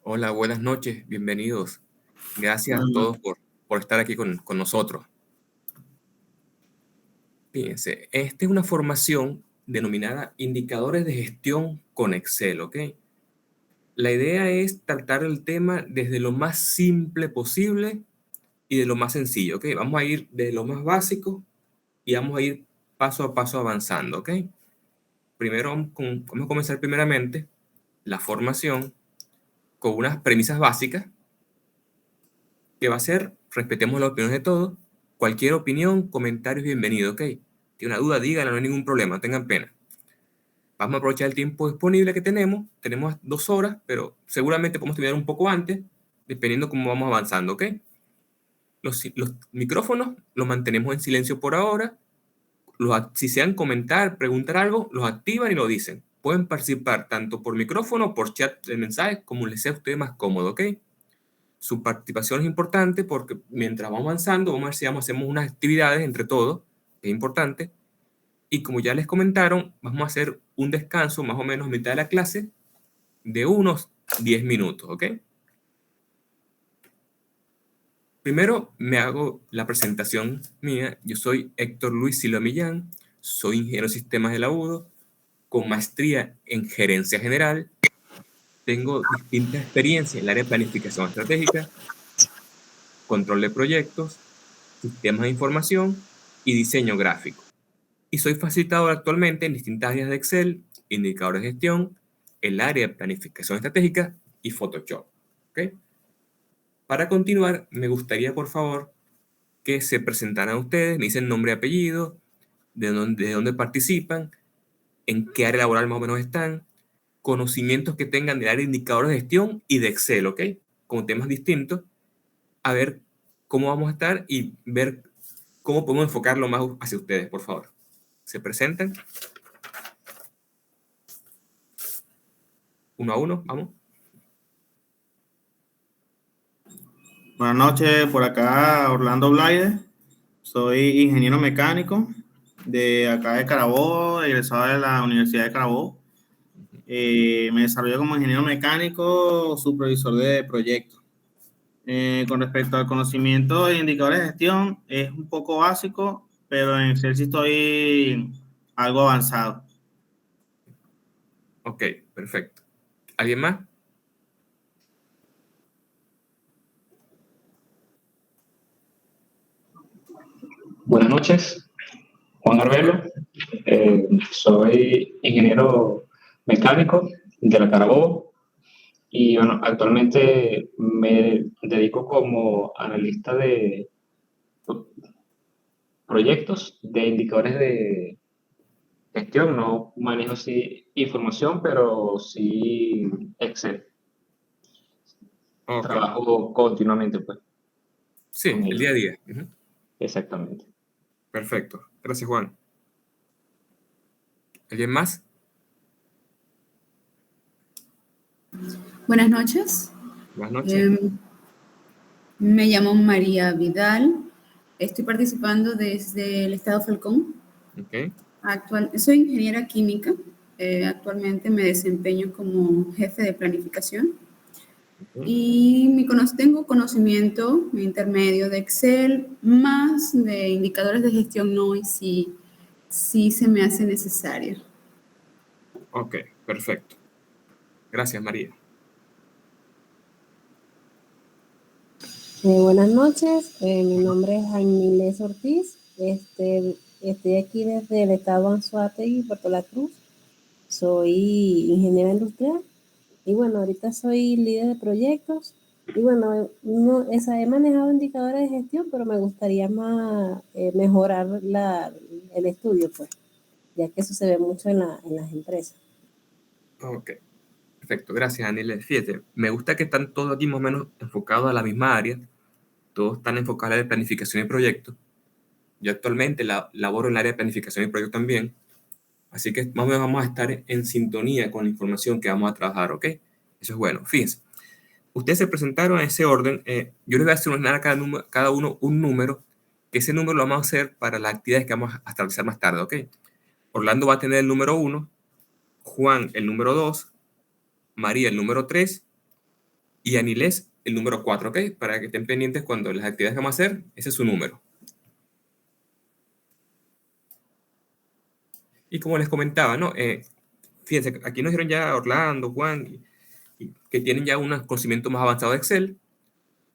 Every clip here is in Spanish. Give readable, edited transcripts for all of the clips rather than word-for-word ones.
Hola, buenas noches, bienvenidos. Gracias a Bueno, todos por estar aquí con nosotros. Fíjense, esta es una formación denominada Indicadores de Gestión con Excel, ¿ok? La idea es tratar el tema desde lo más simple posible y de lo más sencillo, ¿ok? Vamos a ir de lo más básico y vamos a ir paso a paso avanzando, ¿ok? Primero vamos a comenzar primeramente la formación con unas premisas básicas que va a ser, respetemos las opiniones de todos, cualquier opinión, comentario es bienvenido, ¿ok? Tiene una duda, díganla, no hay ningún problema, no tengan pena. Vamos a aprovechar el tiempo disponible que tenemos 2 horas, pero seguramente podemos terminar un poco antes, dependiendo cómo vamos avanzando, ¿ok? Los micrófonos los mantenemos en silencio por ahora, si sean comentar, preguntar algo, los activan y lo dicen. Pueden participar tanto por micrófono, por chat de mensajes, como les sea a ustedes más cómodo, ¿ok? Su participación es importante porque mientras vamos avanzando, vamos a ver si hacemos unas actividades entre todos, que es importante. Y como ya les comentaron, vamos a hacer un descanso más o menos a mitad de la clase de unos 10 minutos, ¿ok? Primero me hago la presentación mía. Yo soy Héctor Luis Silva Millán, soy ingeniero de sistemas de la UDO, con maestría en gerencia general. Tengo distintas experiencias en el área de planificación estratégica, control de proyectos, sistemas de información y diseño gráfico. Y soy facilitador actualmente en distintas áreas de Excel, indicadores de gestión, el área de planificación estratégica y Photoshop. ¿Ok? Para continuar, me gustaría, por favor, que se presentaran ustedes, me dicen nombre y apellido, de dónde participan, en qué área laboral más o menos están, conocimientos que tengan del área de indicadores de gestión y de Excel, ¿ok? Con temas distintos, a ver cómo vamos a estar y ver cómo podemos enfocarlo más hacia ustedes, por favor. Se presentan uno a uno, vamos. buenas noches, por acá Orlando Blaide. Soy ingeniero mecánico de acá de Carabobo, egresado de la Universidad de Carabobo. Me desarrollo como ingeniero mecánico, supervisor de proyectos. Con respecto al conocimiento de indicadores de gestión, es un poco básico, pero en Excel sí estoy algo avanzado. Ok, perfecto. ¿Alguien más? Buenas noches, Juan Arbelo. Soy ingeniero mecánico de la Carabobo y bueno, actualmente me dedico como analista de proyectos de indicadores de gestión. No manejo sí información, pero sí Excel. Ok. Trabajo continuamente pues, Sí, con el ello. día a día. Ujú. Exactamente. Perfecto. Gracias, Juan. ¿Alguien más? Buenas noches. Buenas noches. Em, Me llamo María Vidal. Estoy participando desde el estado Falcón. Ok. Soy ingeniera química. Actualmente me desempeño como jefe de planificación Ok. y tengo conocimiento intermedio de Excel, más de indicadores de gestión no, y sí se me hace necesario. Ok, perfecto. Gracias, María. Buenas noches, mi nombre es Agnilés Ortiz. Estoy aquí desde el estado Anzoátegui, Puerto La Cruz. Soy ingeniera industrial y bueno, ahorita soy líder de proyectos. Y bueno, he manejado indicadores de gestión, pero me gustaría más mejorar el estudio, pues, ya que eso se ve mucho en las empresas. Ok, perfecto. Gracias, Aniel. Fíjate, me gusta que están todos aquí más o menos enfocados a la misma área. Todos están enfocados en la de planificación y proyectos. Yo actualmente laboro en el área de planificación y proyectos también. Así que más o menos vamos a estar en sintonía con la información que vamos a trabajar, ¿ok? Eso es bueno. Fíjense, ustedes se presentaron en ese orden. Yo les voy a asignar a cada uno un número, que ese número lo vamos a hacer para las actividades que vamos a establecer más tarde, ¿ok? Orlando va a tener el número 1, Juan el número 2, María el número 3 y Anilés el número 4, ¿ok? Para que estén pendientes cuando las actividades que vamos a hacer, ese es su número. Y como les comentaba, ¿no? Fíjense, aquí nos dieron ya Orlando, Juan, que tienen ya un conocimiento más avanzado de Excel.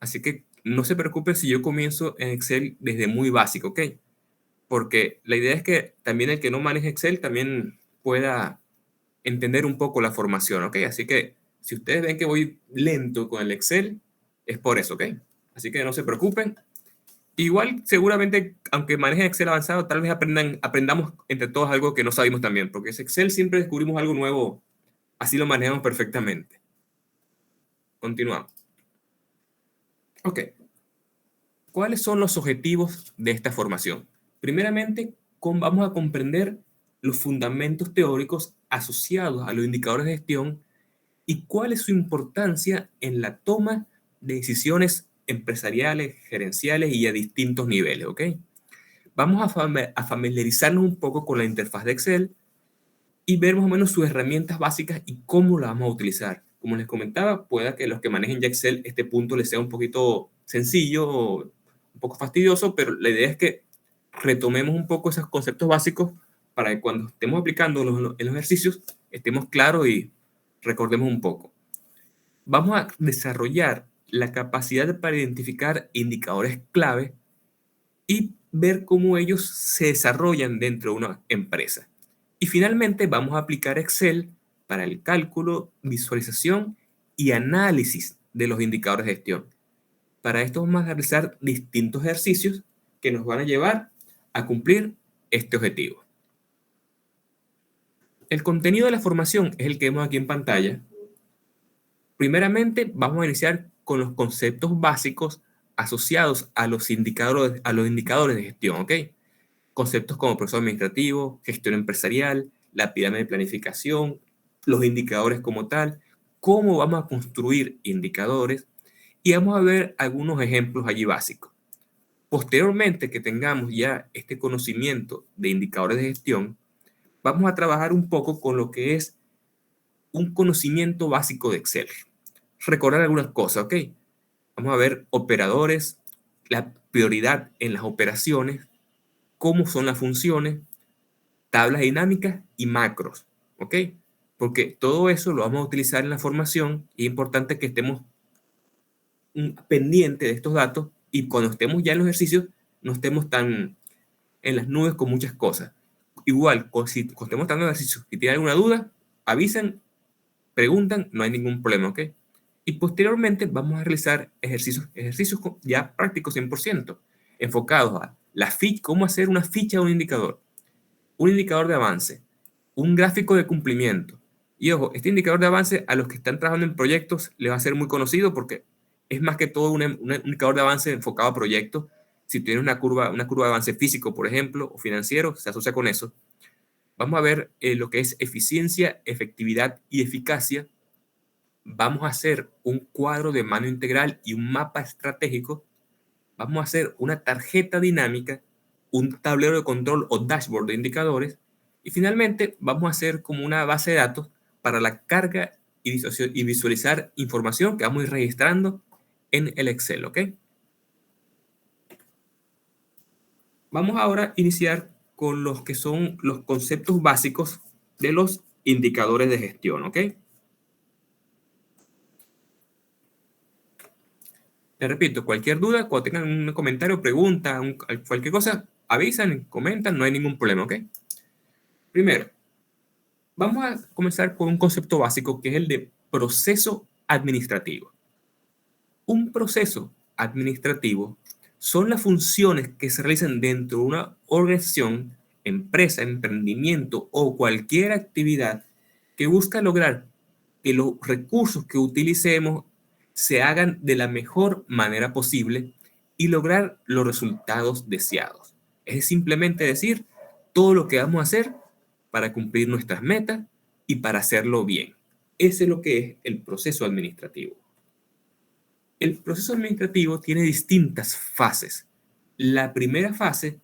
Así que no se preocupen si yo comienzo en Excel desde muy básico, ¿ok? Porque la idea es que también el que no maneje Excel también pueda entender un poco la formación, ¿ok? Así que si ustedes ven que voy lento con el Excel, es por eso, ¿ok? Así que no se preocupen. Igual, seguramente, aunque manejen Excel avanzado, tal vez aprendamos entre todos algo que no sabemos también, porque es Excel siempre descubrimos algo nuevo, así lo manejamos perfectamente. Continuamos. Ok. ¿Cuáles son los objetivos de esta formación? Primeramente, vamos a comprender los fundamentos teóricos asociados a los indicadores de gestión y cuál es su importancia en la toma de decisiones empresariales, gerenciales y a distintos niveles, ¿ok? Vamos a familiarizarnos un poco con la interfaz de Excel y ver más o menos sus herramientas básicas y cómo las vamos a utilizar. Como les comentaba, pueda que los que manejen ya Excel este punto les sea un poquito sencillo, un poco fastidioso, pero la idea es que retomemos un poco esos conceptos básicos para que cuando estemos aplicando en los ejercicios estemos claros y recordemos un poco. Vamos a desarrollar la capacidad para identificar indicadores clave y ver cómo ellos se desarrollan dentro de una empresa. Y finalmente vamos a aplicar Excel para el cálculo, visualización y análisis de los indicadores de gestión. Para esto vamos a realizar distintos ejercicios que nos van a llevar a cumplir este objetivo. El contenido de la formación es el que vemos aquí en pantalla. Primeramente, vamos a iniciar con los conceptos básicos asociados a los indicadores de gestión, ¿ok? Conceptos como proceso administrativo, gestión empresarial, la pirámide de planificación, los indicadores como tal, cómo vamos a construir indicadores y vamos a ver algunos ejemplos allí básicos. Posteriormente que tengamos ya este conocimiento de indicadores de gestión, vamos a trabajar un poco con lo que es un conocimiento básico de Excel. Recordar algunas cosas, ¿ok? Vamos a ver operadores, la prioridad en las operaciones, cómo son las funciones, tablas dinámicas y macros, ¿ok? Porque todo eso lo vamos a utilizar en la formación y es importante que estemos pendientes de estos datos y cuando estemos ya en los ejercicios no estemos tan en las nubes con muchas cosas. Igual, si estemos dando ejercicios y tienen alguna duda, avisen, preguntan, no hay ningún problema, ¿ok? Y posteriormente vamos a realizar ejercicios ya prácticos 100%, enfocados a cómo hacer una ficha de un indicador de avance, un gráfico de cumplimiento. Y ojo, este indicador de avance a los que están trabajando en proyectos les va a ser muy conocido porque es más que todo un indicador de avance enfocado a proyectos. Si tienes una curva de avance físico, por ejemplo, o financiero, se asocia con eso. Vamos a ver lo que es eficiencia, efectividad y eficacia. Vamos a hacer un cuadro de mano integral y un mapa estratégico. Vamos a hacer una tarjeta dinámica, un tablero de control o dashboard de indicadores. Y finalmente vamos a hacer como una base de datos para la carga y visualizar información que vamos a ir registrando en el Excel, ¿ok? Vamos ahora a iniciar con los que son los conceptos básicos de los indicadores de gestión, ¿ok? Les repito, cualquier duda, cuando tengan un comentario, pregunta, cualquier cosa, avisan, comentan, no hay ningún problema, ¿ok? Primero, vamos a comenzar con un concepto básico que es el de proceso administrativo. Un proceso administrativo son las funciones que se realizan dentro de una organización, empresa, emprendimiento o cualquier actividad que busca lograr que los recursos que utilicemos se hagan de la mejor manera posible y lograr los resultados deseados. Es simplemente decir todo lo que vamos a hacer para cumplir nuestras metas y para hacerlo bien. Ese es lo que es el proceso administrativo. El proceso administrativo tiene distintas fases. La primera fase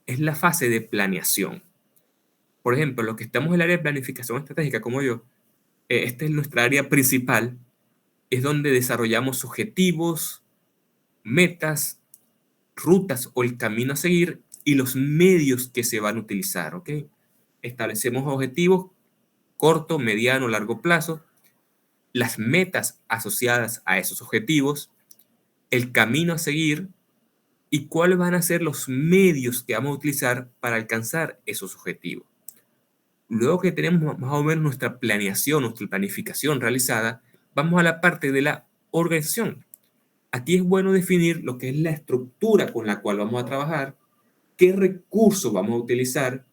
es la fase de planeación. Por ejemplo, los que estamos en el área de planificación estratégica como yo, esta es nuestra área principal. es donde desarrollamos objetivos, metas, rutas o el camino a seguir y los medios que se van a utilizar, ¿ok? Establecemos objetivos corto, mediano, largo plazo, las metas asociadas a esos objetivos, el camino a seguir y cuáles van a ser los medios que vamos a utilizar para alcanzar esos objetivos. Luego que tenemos más o menos nuestra planeación, nuestra planificación realizada, vamos a la parte de la organización. Aquí es bueno definir lo que es la estructura con la cual vamos a trabajar, qué recursos vamos a utilizar,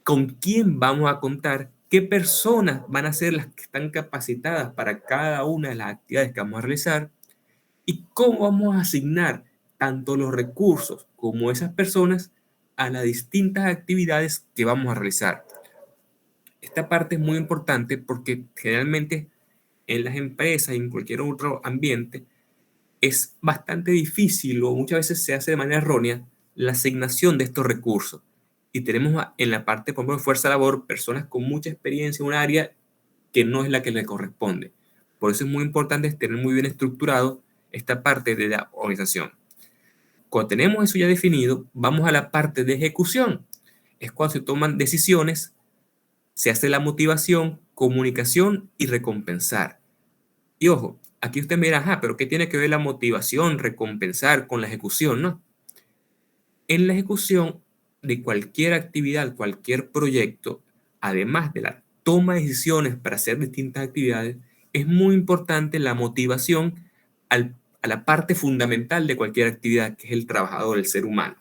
con quién vamos a contar, qué personas van a ser las que están capacitadas para cada una de las actividades que vamos a realizar y cómo vamos a asignar tanto los recursos como esas personas a las distintas actividades que vamos a realizar. Esta parte es muy importante porque generalmente en las empresas y en cualquier otro ambiente es bastante difícil o muchas veces se hace de manera errónea la asignación de estos recursos. Y tenemos en la parte, por ejemplo, de fuerza labor, personas con mucha experiencia en un área que no es la que le corresponde. Por eso es muy importante tener muy bien estructurado esta parte de la organización. Cuando tenemos eso ya definido, vamos a la parte de ejecución. Es cuando se toman decisiones, se hace la motivación, comunicación y recompensar. Y ojo, aquí usted me dirá, ajá, pero ¿qué tiene que ver la motivación, recompensar con la ejecución? No. En la ejecución de cualquier actividad, cualquier proyecto, además de la toma de decisiones para hacer distintas actividades, es muy importante la motivación a la parte fundamental de cualquier actividad, que es el trabajador, el ser humano.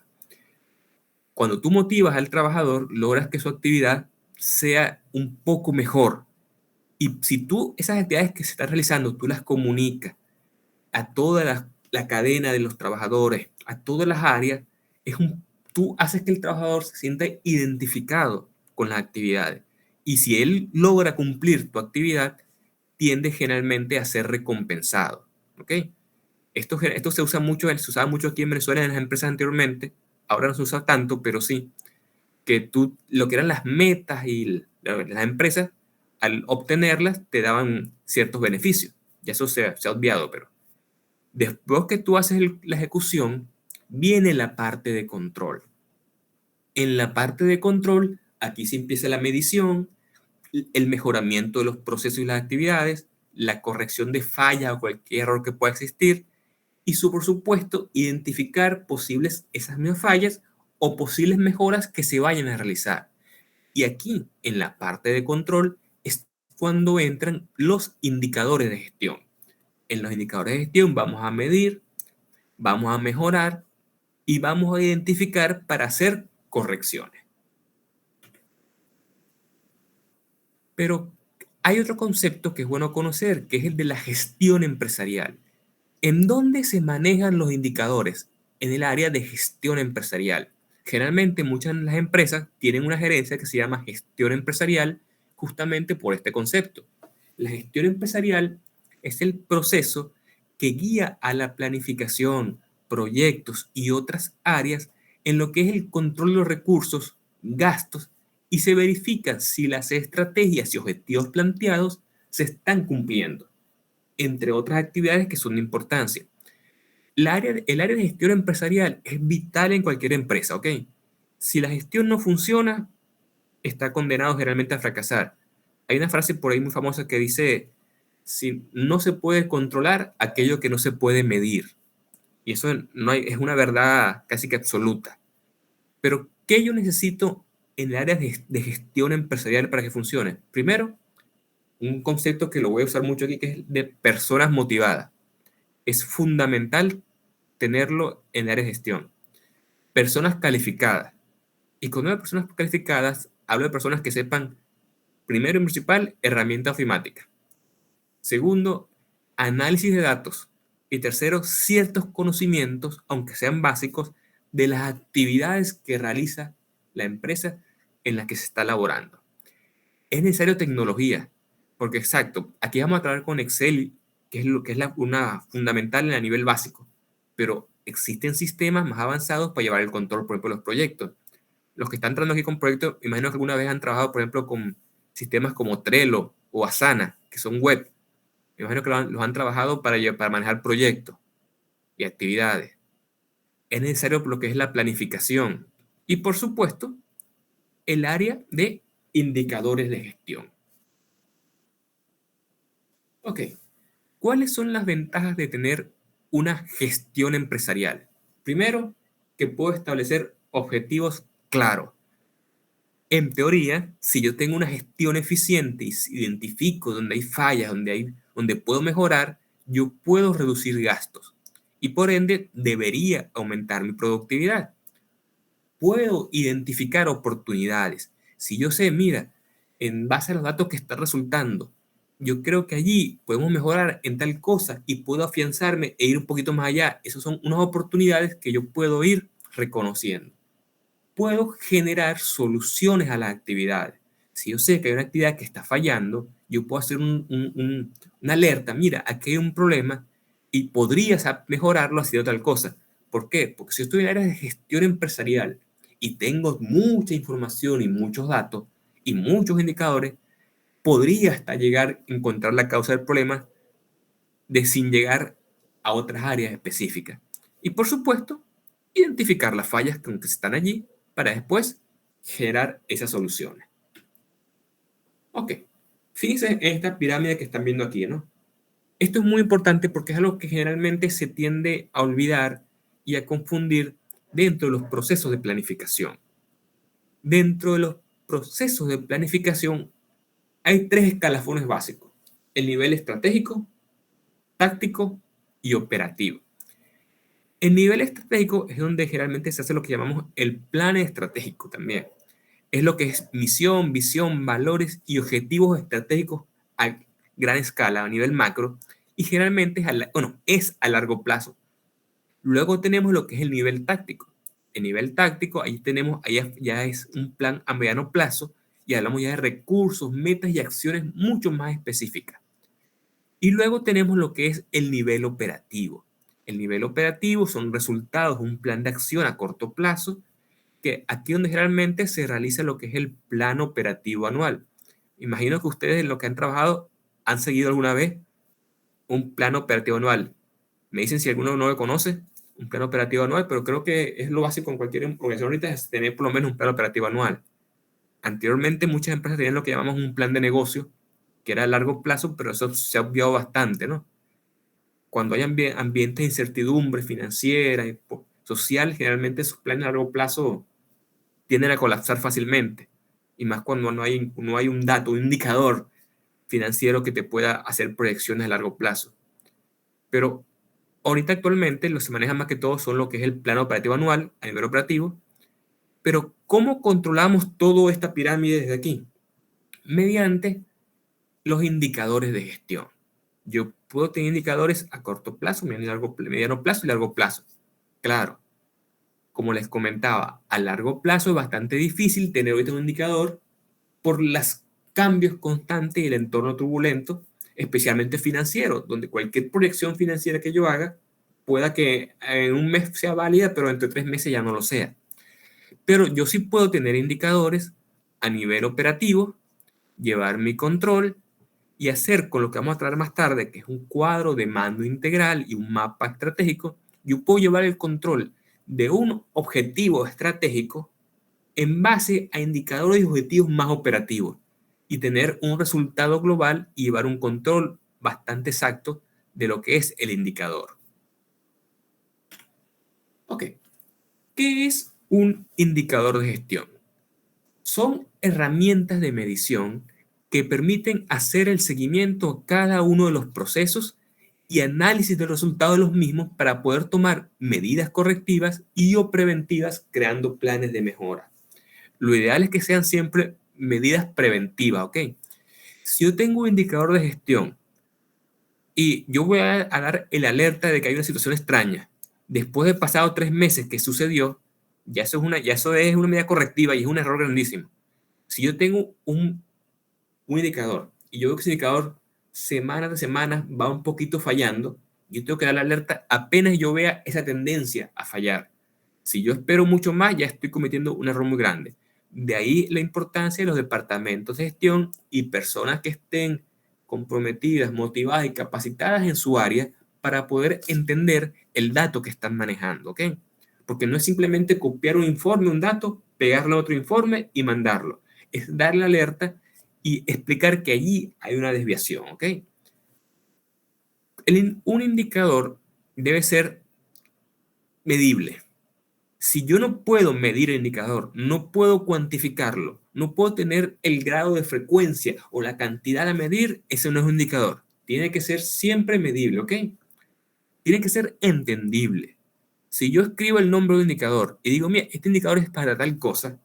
Cuando tú motivas al trabajador, logras que su actividad sea un poco mejor. Y si tú esas actividades que se están realizando, tú las comunicas a toda la cadena de los trabajadores, a todas las áreas, tú haces que el trabajador se sienta identificado con las actividades. Y si él logra cumplir tu actividad, tiende generalmente a ser recompensado. ¿Ok? Esto se usa mucho, se usaba mucho aquí en Venezuela en las empresas anteriormente. Ahora no se usa tanto, pero sí. Que lo que eran las metas y las empresas, al obtenerlas, te daban ciertos beneficios. Ya eso se ha obviado, pero después que tú haces la ejecución, viene la parte de control. En la parte de control, aquí se empieza la medición, el mejoramiento de los procesos y las actividades, la corrección de fallas o cualquier error que pueda existir, y por supuesto, identificar esas mismas fallas o posibles mejoras que se vayan a realizar. Y aquí, en la parte de control, es cuando entran los indicadores de gestión. En los indicadores de gestión vamos a medir, vamos a mejorar y vamos a identificar para hacer correcciones. Pero hay otro concepto que es bueno conocer, que es el de la gestión empresarial. ¿En dónde se manejan los indicadores? En el área de gestión empresarial. Generalmente muchas de las empresas tienen una gerencia que se llama gestión empresarial justamente por este concepto. La gestión empresarial es el proceso que guía a la planificación, proyectos y otras áreas en lo que es el control de los recursos, gastos y se verifica si las estrategias y objetivos planteados se están cumpliendo, entre otras actividades que son de importancia. El área de gestión empresarial es vital en cualquier empresa, ¿ok? Si la gestión no funciona, está condenado generalmente a fracasar. Hay una frase por ahí muy famosa que dice, si no se puede controlar aquello que no se puede medir. Y eso es una verdad casi que absoluta. Pero, ¿qué yo necesito en el área de gestión empresarial para que funcione? Primero, un concepto que lo voy a usar mucho aquí, que es de personas motivadas. Es fundamental tenerlo en el área de gestión. Personas calificadas. Y cuando hablo de personas calificadas, hablo de personas que sepan, primero y principal, herramienta ofimática. Segundo, análisis de datos. Y tercero, ciertos conocimientos, aunque sean básicos, de las actividades que realiza la empresa en la que se está laborando. Es necesario tecnología, porque exacto, aquí vamos a trabajar con Excel, que es una fundamental a nivel básico, pero existen sistemas más avanzados para llevar el control, por ejemplo, de los proyectos. Los que están entrando aquí con proyectos, imagino que alguna vez han trabajado, por ejemplo, con sistemas como Trello o Asana, que son web. Me imagino que los han trabajado para manejar proyectos y actividades. Es necesario lo que es la planificación y, por supuesto, el área de indicadores de gestión. Ok, ¿cuáles son las ventajas de tener una gestión empresarial? Primero, que puedo establecer objetivos claros. En teoría, si yo tengo una gestión eficiente y identifico donde hay fallas, donde puedo mejorar, yo puedo reducir gastos y por ende debería aumentar mi productividad. Puedo identificar oportunidades. Si yo sé, mira, en base a los datos que están resultando, yo creo que allí podemos mejorar en tal cosa y puedo afianzarme e ir un poquito más allá. Esas son unas oportunidades que yo puedo ir reconociendo. Puedo generar soluciones a las actividades. Si yo sé que hay una actividad que está fallando, yo puedo hacer una alerta. Mira, aquí hay un problema y podrías mejorarlo haciendo tal cosa. ¿Por qué? Porque si yo estoy en el área de gestión empresarial y tengo mucha información y muchos datos y muchos indicadores, podría hasta llegar a encontrar la causa del problema sin llegar a otras áreas específicas. Y por supuesto, identificar las fallas que están allí para después generar esas soluciones. Ok, fíjense en esta pirámide que están viendo aquí, ¿no? Esto es muy importante porque es algo que generalmente se tiende a olvidar y a confundir dentro de los procesos de planificación. Dentro de los procesos de planificación hay 3 escalafones básicos: el nivel estratégico, táctico y operativo. El nivel estratégico es donde generalmente se hace lo que llamamos el plan estratégico también. Es lo que es misión, visión, valores y objetivos estratégicos a gran escala, a nivel macro, y generalmente es a largo plazo. Luego tenemos lo que es el nivel táctico. El nivel táctico, ahí ya es un plan a mediano plazo y hablamos ya de recursos, metas y acciones mucho más específicas. Y luego tenemos lo que es el nivel operativo. El nivel operativo son resultados, un plan de acción a corto plazo, que aquí donde generalmente se realiza lo que es el plan operativo anual. Imagino que ustedes en lo que han trabajado han seguido alguna vez un plan operativo anual. Me dicen si alguno no lo conoce, un plan operativo anual, pero creo que es lo básico en cualquier organización ahorita, es tener por lo menos un plan operativo anual. Anteriormente muchas empresas tenían lo que llamamos un plan de negocio, que era a largo plazo, pero eso se ha obviado bastante, ¿no? Cuando hay ambientes de incertidumbre financiera y social, generalmente esos planes a largo plazo tienden a colapsar fácilmente. Y más cuando no hay un dato, un indicador financiero que te pueda hacer proyecciones a largo plazo. Pero ahorita actualmente lo que se maneja más que todo son lo que es el plan operativo anual a nivel operativo. Pero ¿cómo controlamos toda esta pirámide desde aquí? Mediante los indicadores de gestión. Yo puedo tener indicadores a corto plazo, mediano plazo y largo plazo. Claro, como les comentaba, a largo plazo es bastante difícil tener ahorita un indicador por los cambios constantes y el entorno turbulento, especialmente financiero, donde cualquier proyección financiera que yo haga pueda que en un mes sea válida, pero dentro de 3 meses ya no lo sea. Pero yo sí puedo tener indicadores a nivel operativo, llevar mi control y hacer con lo que vamos a tratar más tarde, que es un cuadro de mando integral y un mapa estratégico. Yo puedo llevar el control de un objetivo estratégico en base a indicadores y objetivos más operativos y tener un resultado global y llevar un control bastante exacto de lo que es el indicador. Ok, ¿qué es un indicador de gestión? Son herramientas de medición que permiten hacer el seguimiento a cada uno de los procesos y análisis de los resultados de los mismos para poder tomar medidas correctivas y o preventivas creando planes de mejora. Lo ideal es que sean siempre medidas preventivas, ¿ok? Si yo tengo un indicador de gestión y yo voy a dar el alerta de que hay una situación extraña, después de pasado 3 meses que sucedió, ya eso es una medida correctiva y es un error grandísimo. Si yo tengo un indicador y yo veo que ese indicador semana tras semana va un poquito fallando, yo tengo que dar la alerta apenas yo vea esa tendencia a fallar. Si yo espero mucho más, ya estoy cometiendo un error muy grande. De ahí la importancia de los departamentos de gestión y personas que estén comprometidas, motivadas y capacitadas en su área para poder entender el dato que están manejando, ¿ok? Porque no es simplemente copiar un informe, un dato, pegarle a otro informe y mandarlo. Es darle alerta y explicar que allí hay una desviación, ¿ok? Un indicador debe ser medible. Si yo no puedo medir el indicador, no puedo cuantificarlo, no puedo tener el grado de frecuencia o la cantidad a medir, ese no es un indicador. Tiene que ser siempre medible, ¿ok? Tiene que ser entendible. Si yo escribo el nombre de un indicador y digo, mira, este indicador es para tal cosa,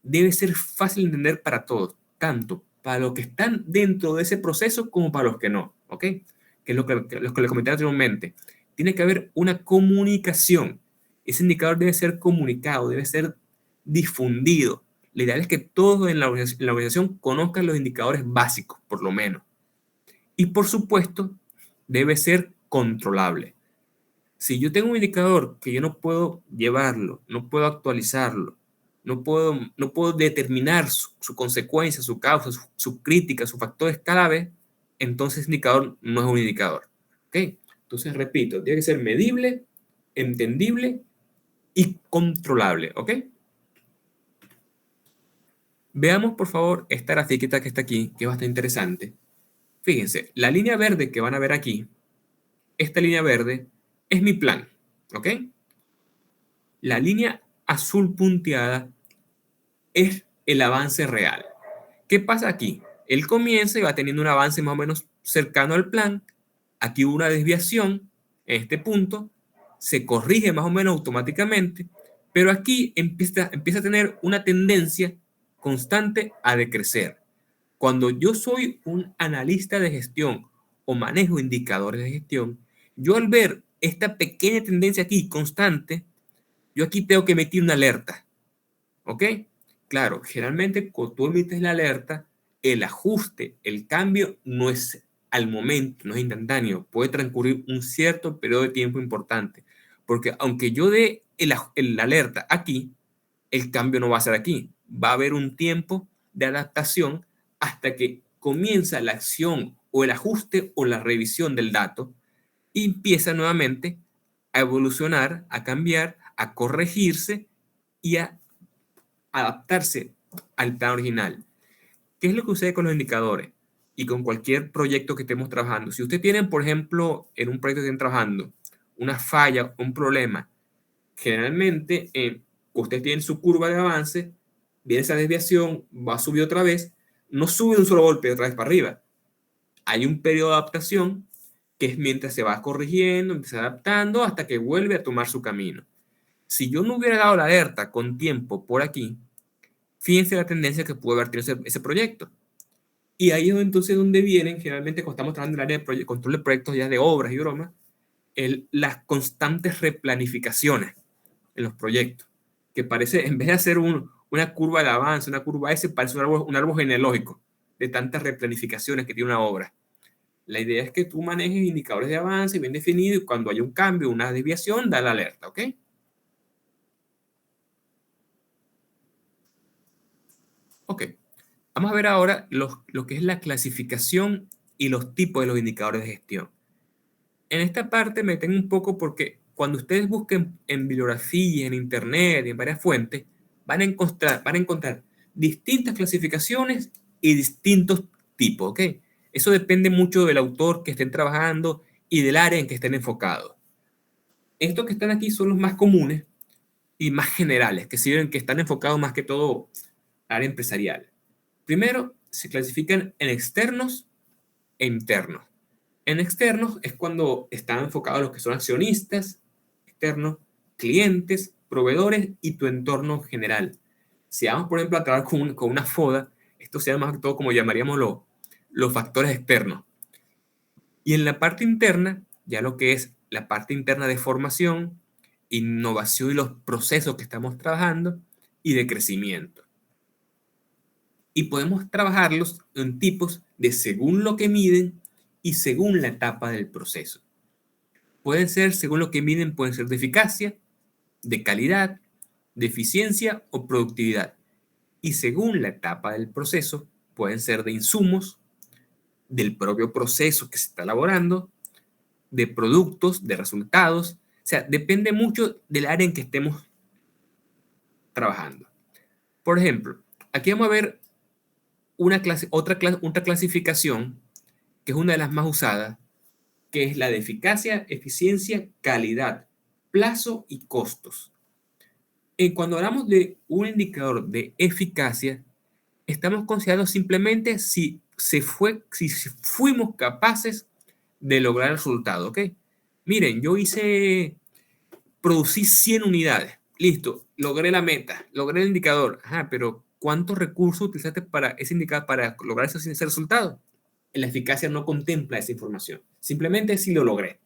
debe ser fácil de entender para todos, tanto para los que están dentro de ese proceso como para los que no, ¿ok? Que es lo que les comenté anteriormente. Tiene que haber una comunicación. Ese indicador debe ser comunicado, debe ser difundido. La ideal es que todos en la organización conozcan los indicadores básicos, por lo menos. Y por supuesto, debe ser controlable. Si yo tengo un indicador que yo no puedo llevarlo, no puedo actualizarlo, no puedo determinar su consecuencia, su causa, su crítica, sus factores clave, entonces ese indicador no es un indicador. ¿Ok? Entonces, repito, tiene que ser medible, entendible y controlable. ¿Ok? Veamos, por favor, esta grafiquita que está aquí, que es bastante interesante. Fíjense, la línea verde que van a ver aquí, esta línea verde, es mi plan. ¿Ok? La línea azul punteada es el avance real. ¿Qué pasa aquí? Él comienza y va teniendo un avance más o menos cercano al plan. Aquí hubo una desviación en este punto, se corrige más o menos automáticamente, pero aquí empieza a tener una tendencia constante a decrecer. Cuando yo soy un analista de gestión o manejo indicadores de gestión, yo al ver esta pequeña tendencia aquí constante, yo aquí tengo que emitir una alerta. ¿Ok? Claro, generalmente cuando tú emites la alerta, el ajuste, el cambio no es al momento, no es instantáneo. Puede transcurrir un cierto periodo de tiempo importante. Porque aunque yo dé la alerta aquí, el cambio no va a ser aquí. Va a haber un tiempo de adaptación hasta que comienza la acción o el ajuste o la revisión del dato y empieza nuevamente a evolucionar, a cambiar, a corregirse y a adaptarse al plan original. ¿Qué es lo que sucede con los indicadores y con cualquier proyecto que estemos trabajando? Si ustedes tienen, por ejemplo, en un proyecto que estén trabajando, una falla, un problema, generalmente ustedes tienen su curva de avance, viene esa desviación, va a subir otra vez, no sube de un solo golpe otra vez para arriba. Hay un periodo de adaptación que es mientras se va corrigiendo, se va adaptando hasta que vuelve a tomar su camino. Si yo no hubiera dado la alerta con tiempo por aquí, fíjense la tendencia que puede haber tenido ese proyecto. Y ahí es entonces donde vienen, generalmente cuando estamos trabajando en el área de control de proyectos ya de obras y bromas, las constantes replanificaciones en los proyectos, que parece, en vez de hacer una curva de avance, una curva S, parece un árbol genealógico de tantas replanificaciones que tiene una obra. La idea es que tú manejes indicadores de avance bien definidos y cuando haya un cambio, una desviación, da la alerta, ¿ok? Ok, vamos a ver ahora lo que es la clasificación y los tipos de los indicadores de gestión. En esta parte me detengo un poco porque cuando ustedes busquen en bibliografía, en internet y en varias fuentes, van a encontrar distintas clasificaciones y distintos tipos, ¿ok? Eso depende mucho del autor que estén trabajando y del área en que estén enfocados. Estos que están aquí son los más comunes y más generales, que están enfocados más que todo al área empresarial. Primero, se clasifican en externos e internos. En externos es cuando están enfocados los que son accionistas, externos, clientes, proveedores y tu entorno general. Si vamos, por ejemplo, a trabajar con una FODA, esto se llama más que todo como llamaríamos los factores externos. Y en la parte interna, ya lo que es la parte interna de formación, innovación y los procesos que estamos trabajando y de crecimiento. Y podemos trabajarlos en tipos de según lo que miden y según la etapa del proceso. Pueden ser, según lo que miden, pueden ser de eficacia, de calidad, de eficiencia o productividad. Y según la etapa del proceso, pueden ser de insumos, del propio proceso que se está elaborando, de productos, de resultados. O sea, depende mucho del área en que estemos trabajando. Por ejemplo, aquí vamos a ver otra clasificación, que es una de las más usadas, que es la de eficacia, eficiencia, calidad, plazo y costos. Cuando hablamos de un indicador de eficacia, estamos considerando simplemente si fuimos capaces de lograr el resultado, ¿ok? Miren, producí 100 unidades, listo, logré la meta, logré el indicador, pero ¿cuántos recursos utilizaste para ese indicador para lograr ese resultado? La eficacia no contempla esa información, simplemente si lo logré.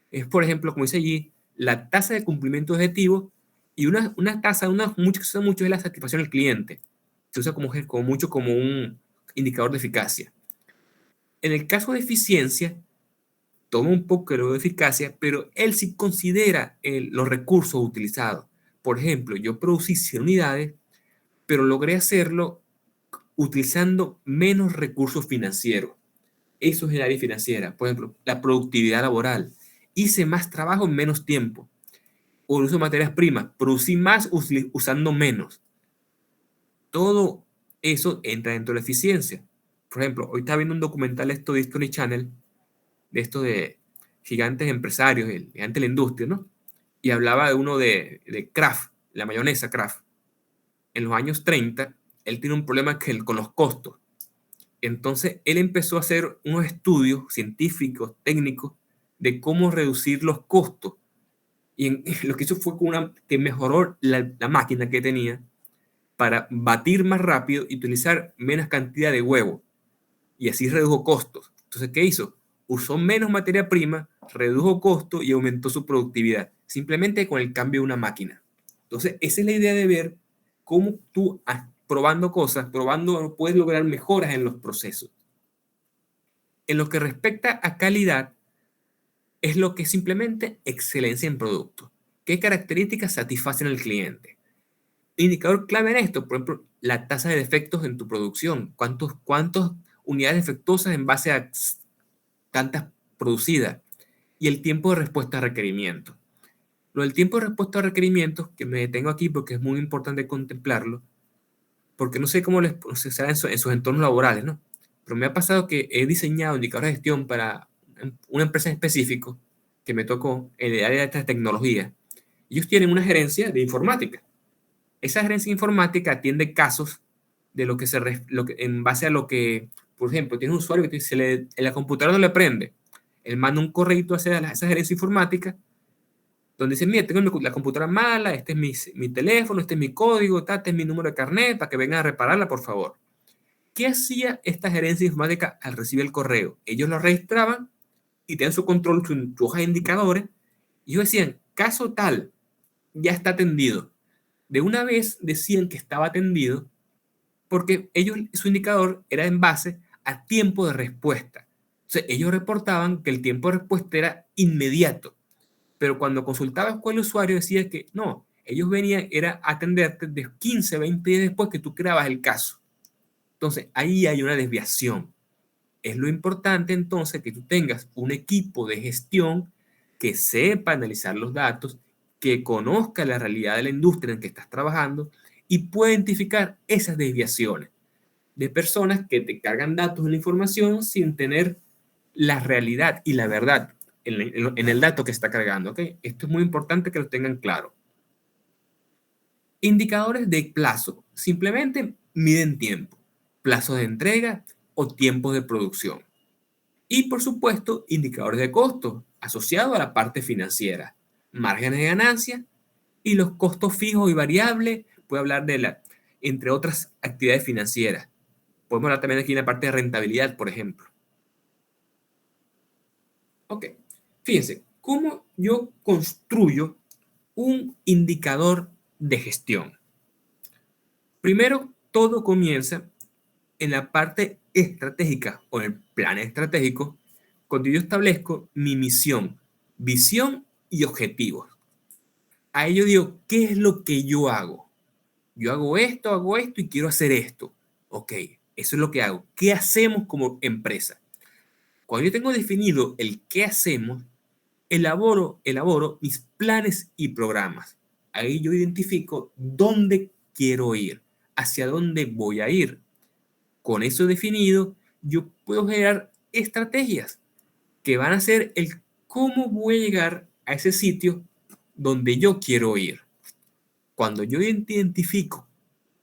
Es, por ejemplo, como dice allí, la tasa de cumplimiento de objetivo, y una tasa, que se usa mucho, es la satisfacción del cliente. Se usa mucho como un indicador de eficacia. En el caso de eficiencia, toma un poco de eficacia, pero él sí considera los recursos utilizados. Por ejemplo, yo producí 100 unidades, pero logré hacerlo utilizando menos recursos financieros. Eso es el área financiera. Por ejemplo, la productividad laboral. Hice más trabajo en menos tiempo. O el uso de materias primas. Producí más usando menos. Todo eso entra dentro de la eficiencia. Por ejemplo, hoy estaba viendo un documental de History Channel, de gigantes empresarios, gigantes de la industria, ¿no? Y hablaba de uno de Kraft, la mayonesa Kraft. En los años 30, él tiene un problema con los costos. Entonces, él empezó a hacer unos estudios científicos, técnicos, de cómo reducir los costos. Y lo que hizo fue que mejoró la máquina que tenía para batir más rápido y utilizar menos cantidad de huevo. Y así redujo costos. Entonces, ¿qué hizo? Usó menos materia prima, redujo costos y aumentó su productividad, simplemente con el cambio de una máquina. Entonces, esa es la idea de ver cómo tú, probando cosas, puedes lograr mejoras en los procesos. En lo que respecta a calidad, es lo que es simplemente excelencia en producto. ¿Qué características satisfacen al cliente? Indicador clave en esto, por ejemplo, la tasa de defectos en tu producción. ¿Cuántas unidades defectuosas en base a tantas producidas? Y el tiempo de respuesta a requerimientos. Lo del tiempo de respuesta a requerimientos, que me detengo aquí porque es muy importante contemplarlo, porque no sé cómo les será en sus entornos laborales, ¿no? Pero me ha pasado que he diseñado indicadores de gestión para una empresa en específico que me tocó en el área de esta tecnología. Ellos tienen una gerencia de informática. Esa gerencia de informática atiende casos de en base a lo que, por ejemplo, tiene un usuario que en la computadora no le prende. Él manda un correo a esa gerencia informática donde dice, mira, tengo la computadora mala, este es mi teléfono, este es mi código, este es mi número de carnet, para que vengan a repararla, por favor. ¿Qué hacía esta gerencia informática al recibir el correo? Ellos lo registraban y tenían su control, su hoja de indicadores, y ellos decían, caso tal, ya está atendido. De una vez decían que estaba atendido porque su indicador era en base a tiempo de respuesta. Entonces, ellos reportaban que el tiempo de respuesta era inmediato. Pero cuando consultabas con el usuario decía que no, ellos venían, era atenderte de 15, 20 días después que tú creabas el caso. Entonces, ahí hay una desviación. Es lo importante entonces que tú tengas un equipo de gestión que sepa analizar los datos, que conozca la realidad de la industria en que estás trabajando y pueda identificar esas desviaciones de personas que te cargan datos en la información sin tener la realidad y la verdad en el dato que está cargando, ¿ok? Esto es muy importante que lo tengan claro. Indicadores de plazo. Simplemente miden tiempo, plazo de entrega o tiempo de producción. Y, por supuesto, indicadores de costo asociados a la parte financiera, márgenes de ganancia y los costos fijos y variables. Puede hablar entre otras actividades financieras. Podemos hablar también aquí en la parte de rentabilidad, por ejemplo. Ok. Fíjense, ¿cómo yo construyo un indicador de gestión? Primero, todo comienza en la parte estratégica o el plan estratégico, cuando yo establezco mi misión, visión y objetivos. A ello digo, ¿qué es lo que yo hago? Yo hago esto y quiero hacer esto. Ok, eso es lo que hago. ¿Qué hacemos como empresa? Cuando yo tengo definido el qué hacemos, elaboro mis planes y programas. Ahí yo identifico dónde quiero ir, hacia dónde voy a ir. Con eso definido, yo puedo generar estrategias que van a ser el cómo voy a llegar a ese sitio donde yo quiero ir. Cuando yo identifico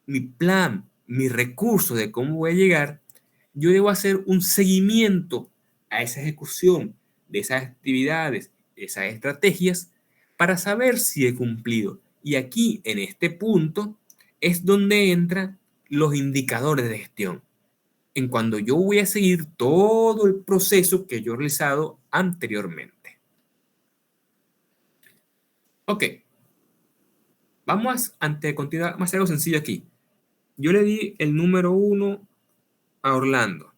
mi plan, mi recurso de cómo voy a llegar, yo debo hacer un seguimiento a esa ejecución de esas actividades, de esas estrategias, para saber si he cumplido. Y aquí, en este punto, es donde entran los indicadores de gestión. En cuando yo voy a seguir todo el proceso que yo he realizado anteriormente. Ok. Vamos, antes de continuar, vamos a hacer algo sencillo aquí. Yo le di el número 1 a Orlando.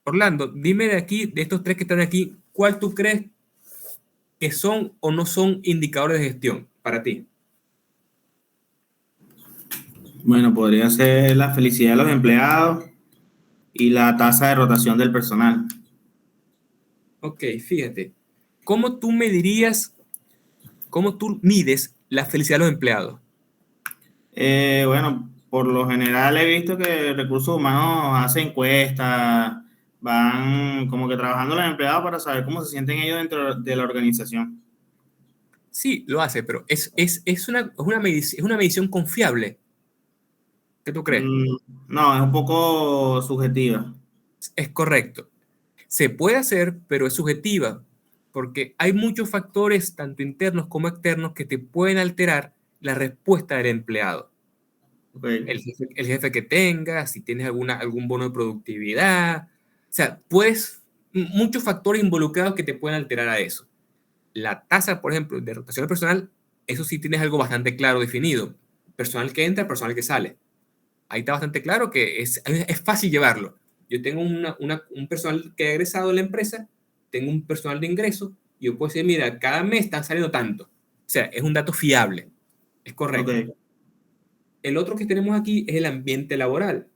Orlando, dime de aquí, de estos 3 que están aquí, ¿cuál tú crees que son o no son indicadores de gestión para ti? Bueno, podría ser la felicidad de los empleados y la tasa de rotación del personal. Ok, fíjate. ¿Cómo tú medirías, cómo tú mides la felicidad de los empleados? Bueno, por lo general he visto que recursos humanos hace encuestas, van como que trabajando los empleados para saber cómo se sienten ellos dentro de la organización. Sí, lo hace, pero es una medición confiable. ¿Qué tú crees? No, es un poco subjetiva. Es correcto. Se puede hacer, pero es subjetiva, porque hay muchos factores, tanto internos como externos, que te pueden alterar la respuesta del empleado. Okay. El jefe que tengas, si tienes algún bono de productividad. O sea, muchos factores involucrados que te pueden alterar a eso. La tasa, por ejemplo, de rotación del personal, eso sí tienes algo bastante claro definido. Personal que entra, personal que sale. Ahí está bastante claro que es fácil llevarlo. Yo tengo un personal que ha egresado de la empresa, tengo un personal de ingreso, y yo puedo decir, mira, cada mes están saliendo tanto. O sea, es un dato fiable. Es correcto. Okay. El otro que tenemos aquí es el ambiente laboral.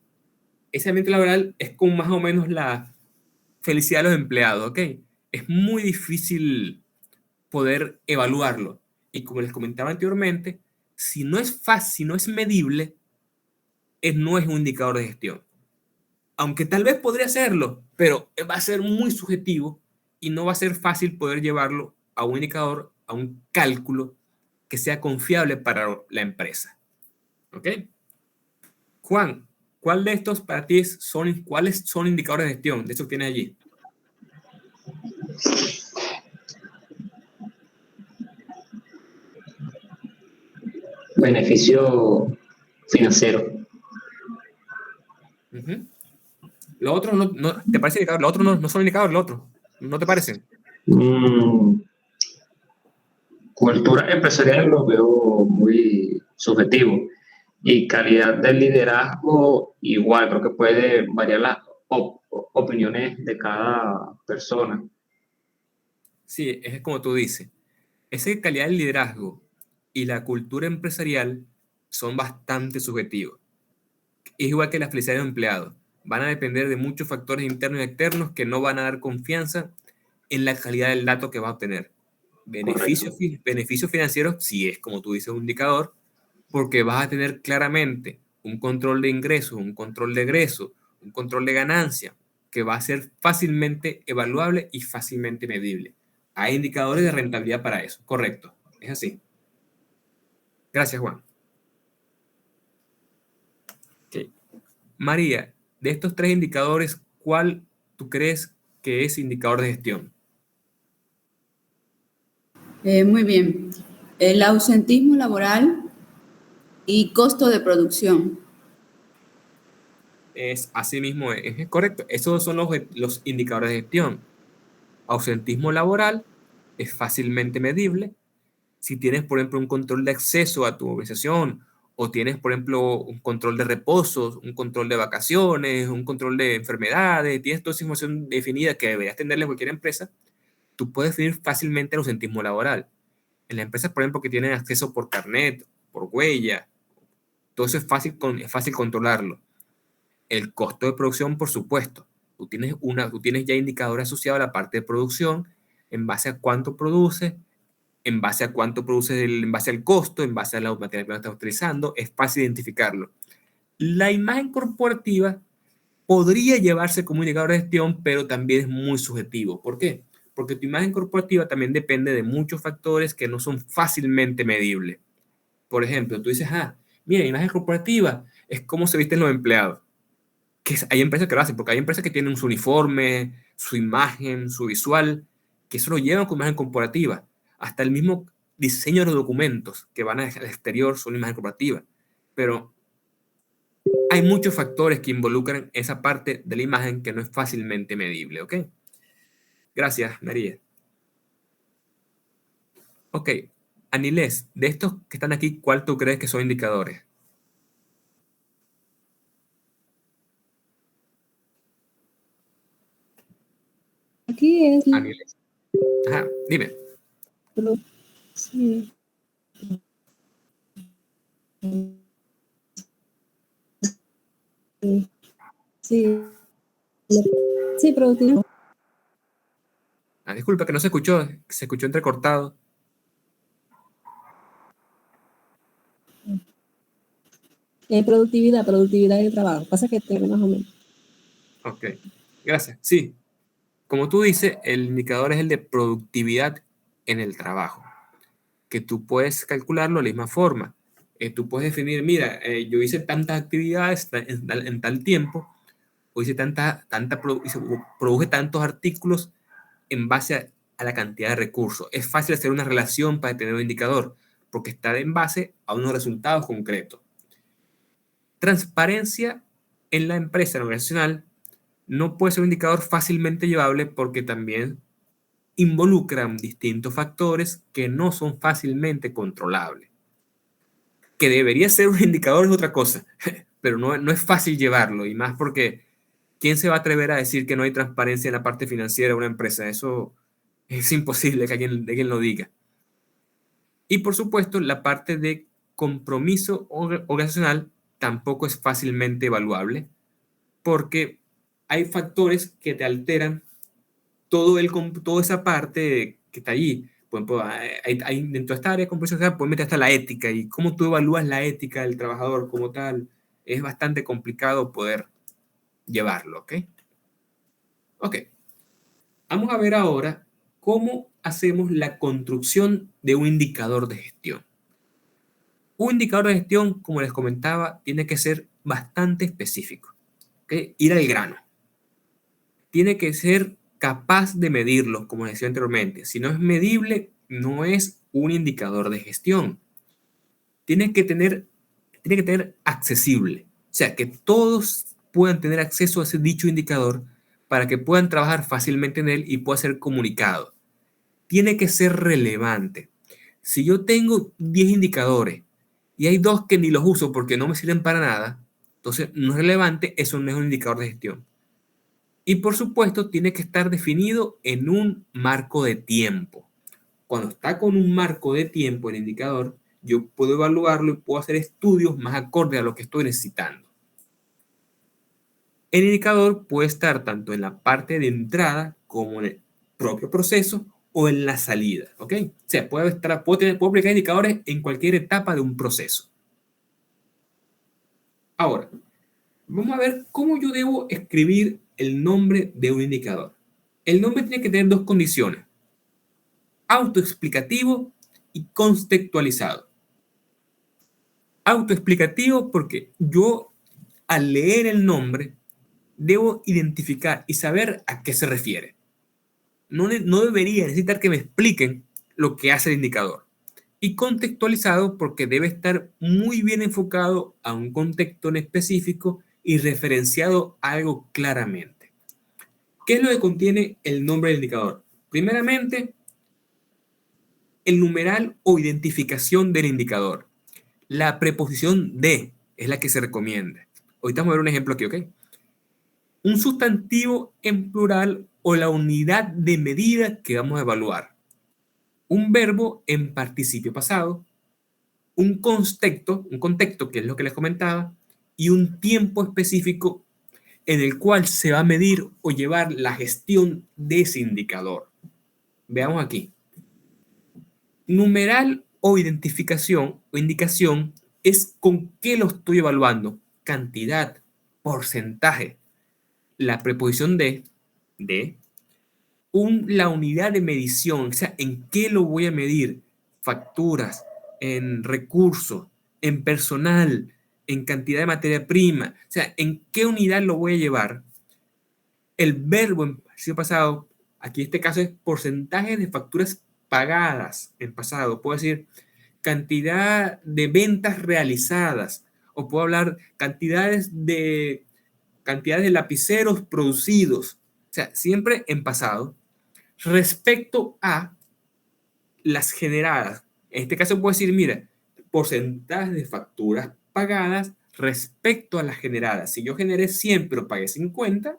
Ese ambiente laboral es como más o menos la felicidad de los empleados, ¿ok? Es muy difícil poder evaluarlo. Y como les comentaba anteriormente, si no es fácil, si no es medible, no es un indicador de gestión. Aunque tal vez podría serlo, pero va a ser muy subjetivo y no va a ser fácil poder llevarlo a un indicador, a un cálculo que sea confiable para la empresa. ¿Ok? Juan, ¿cuál de estos para ti cuáles son indicadores de gestión? De eso que tienes allí. Beneficio financiero. Los otros no ¿te parece indicador? Los otros no son indicadores, los otros. ¿No te parecen? Cultura empresarial lo veo muy subjetivo. Y calidad del liderazgo, igual, creo que puede variar las opiniones de cada persona. Sí, es como tú dices. Esa calidad del liderazgo y la cultura empresarial son bastante subjetivos. Es igual que la felicidad de los empleados. Van a depender de muchos factores internos y externos que no van a dar confianza en la calidad del dato que va a obtener. Beneficios financieros, sí es como tú dices, un indicador, porque vas a tener claramente un control de ingresos, un control de egresos, un control de ganancia, que va a ser fácilmente evaluable y fácilmente medible. Hay indicadores de rentabilidad para eso, correcto, es así. Gracias, Juan. Okay. María, de estos 3 indicadores, ¿cuál tú crees que es indicador de gestión? Muy bien. El ausentismo laboral y costo de producción. Es así mismo, es correcto. Esos son los indicadores de gestión. Ausentismo laboral es fácilmente medible. Si tienes, por ejemplo, un control de acceso a tu organización, o tienes, por ejemplo, un control de reposos, un control de vacaciones, un control de enfermedades, tienes toda esa información definida que deberías tenerle en cualquier empresa, tú puedes definir fácilmente el ausentismo laboral. En las empresas, por ejemplo, que tienen acceso por carnet, por huella, todo eso es fácil controlarlo. El costo de producción, por supuesto. Tú tienes ya indicadores asociados a la parte de producción, en base a cuánto produce, en base a cuánto produce, en base al costo, en base a la materia que estás utilizando. Es fácil identificarlo. La imagen corporativa podría llevarse como indicador de gestión, pero también es muy subjetivo. ¿Por qué? Porque tu imagen corporativa también depende de muchos factores que no son fácilmente medibles. Por ejemplo, tú dices, mira, imagen corporativa es cómo se visten los empleados. Hay empresas que lo hacen, porque hay empresas que tienen su uniforme, su imagen, su visual, que eso lo llevan con imagen corporativa. Hasta el mismo diseño de los documentos que van al exterior son imagen corporativa. Pero hay muchos factores que involucran esa parte de la imagen que no es fácilmente medible, ¿ok? Gracias, María. Ok, Anilés, de estos que están aquí, ¿cuál tú crees que son indicadores? Aquí es... Anilés. Ajá, dime. Sí. Sí. Sí, productivo. Disculpa que no se escuchó entrecortado. Productividad del trabajo. Pasa que tengo más o menos. Ok, gracias. Sí, como tú dices, el indicador es el de productividad en el trabajo, que tú puedes calcularlo de la misma forma. Tú puedes definir, mira, yo hice tantas actividades en tal tiempo, o hice produje tantos artículos en base a la cantidad de recursos. Es fácil hacer una relación para tener un indicador, porque está en base a unos resultados concretos. Transparencia en la empresa organizacional no puede ser un indicador fácilmente llevable porque también involucran distintos factores que no son fácilmente controlables. Que debería ser un indicador es otra cosa, pero no es fácil llevarlo, y más porque ¿quién se va a atrever a decir que no hay transparencia en la parte financiera de una empresa? Eso es imposible que alguien lo diga. Y por supuesto, la parte de compromiso organizacional tampoco es fácilmente evaluable porque hay factores que te alteran toda esa parte que está allí. Por ejemplo, dentro de esta área de compromiso social puedes meter hasta la ética, y cómo tú evalúas la ética del trabajador como tal. Es bastante complicado poder llevarlo, ¿ok? Ok. Vamos a ver ahora cómo hacemos la construcción de un indicador de gestión. Un indicador de gestión, como les comentaba, tiene que ser bastante específico, ¿okay? Ir al grano. Tiene que ser capaz de medirlo, como les decía anteriormente. Si no es medible, no es un indicador de gestión. Tiene que tener accesible. O sea, que todos puedan tener acceso a ese dicho indicador para que puedan trabajar fácilmente en él y pueda ser comunicado. Tiene que ser relevante. Si yo tengo 10 indicadores y hay 2 que ni los uso porque no me sirven para nada, entonces no es relevante, eso no es un indicador de gestión. Y por supuesto, tiene que estar definido en un marco de tiempo. Cuando está con un marco de tiempo el indicador, yo puedo evaluarlo y puedo hacer estudios más acorde a lo que estoy necesitando. El indicador puede estar tanto en la parte de entrada como en el propio proceso o en la salida, ¿ok? O sea, puedo aplicar indicadores en cualquier etapa de un proceso. Ahora, vamos a ver cómo yo debo escribir el nombre de un indicador. El nombre tiene que tener 2 condiciones: autoexplicativo y contextualizado. Autoexplicativo porque yo, al leer el nombre, debo identificar y saber a qué se refiere. No debería necesitar que me expliquen lo que hace el indicador. Y contextualizado porque debe estar muy bien enfocado a un contexto en específico y referenciado a algo claramente. ¿Qué es lo que contiene el nombre del indicador? Primeramente, el numeral o identificación del indicador. La preposición de es la que se recomienda. Ahorita vamos a ver un ejemplo aquí, ¿ok? Un sustantivo en plural o la unidad de medida que vamos a evaluar. Un verbo en participio pasado. Un contexto que es lo que les comentaba, y un tiempo específico en el cual se va a medir o llevar la gestión de ese indicador. Veamos aquí. Numeral o identificación o indicación es con qué lo estoy evaluando. Cantidad, porcentaje. La preposición de, la unidad de medición, o sea, en qué lo voy a medir. Facturas, en recursos, en personal, en cantidad de materia prima. O sea, en qué unidad lo voy a llevar. El verbo en pasado pasado, aquí en este caso es porcentaje de facturas pagadas en pasado. Puedo decir cantidad de ventas realizadas, o puedo hablar cantidades de lapiceros producidos. O sea, siempre en pasado. Respecto a las generadas. En este caso puedo decir, mira, porcentaje de facturas pagadas respecto a las generadas. Si yo generé 100 pero pagué 50,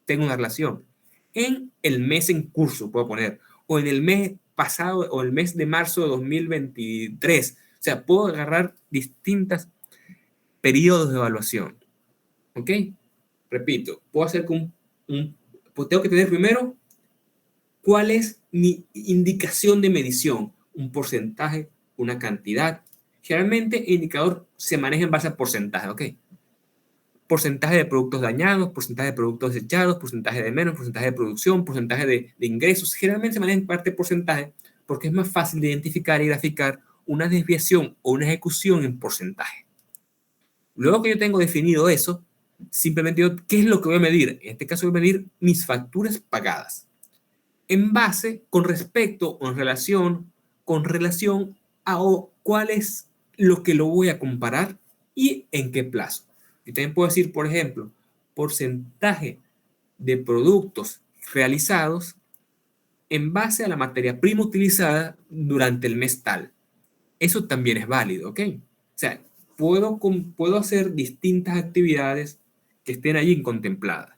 tengo una relación. En el mes en curso, puedo poner, o en el mes pasado, o el mes de marzo de 2023. O sea, puedo agarrar distintos periodos de evaluación. ¿Ok? Repito, puedo hacer pues tengo que tener primero cuál es mi indicación de medición, un porcentaje, una cantidad. Generalmente el indicador se maneja en base a porcentaje, ¿ok? Porcentaje de productos dañados, porcentaje de productos desechados, porcentaje de menos, porcentaje de producción, porcentaje de ingresos. Generalmente se maneja en parte de porcentaje porque es más fácil de identificar y graficar una desviación o una ejecución en porcentaje. Luego que yo tengo definido eso, simplemente digo, ¿qué es lo que voy a medir? En este caso voy a medir mis facturas pagadas. En base, con respecto o en relación, con relación a cuál es lo que lo voy a comparar y en qué plazo. Yo también puedo decir, por ejemplo, porcentaje de productos realizados en base a la materia prima utilizada durante el mes tal. Eso también es válido, ¿ok? O sea, puedo hacer distintas actividades que estén allí contempladas.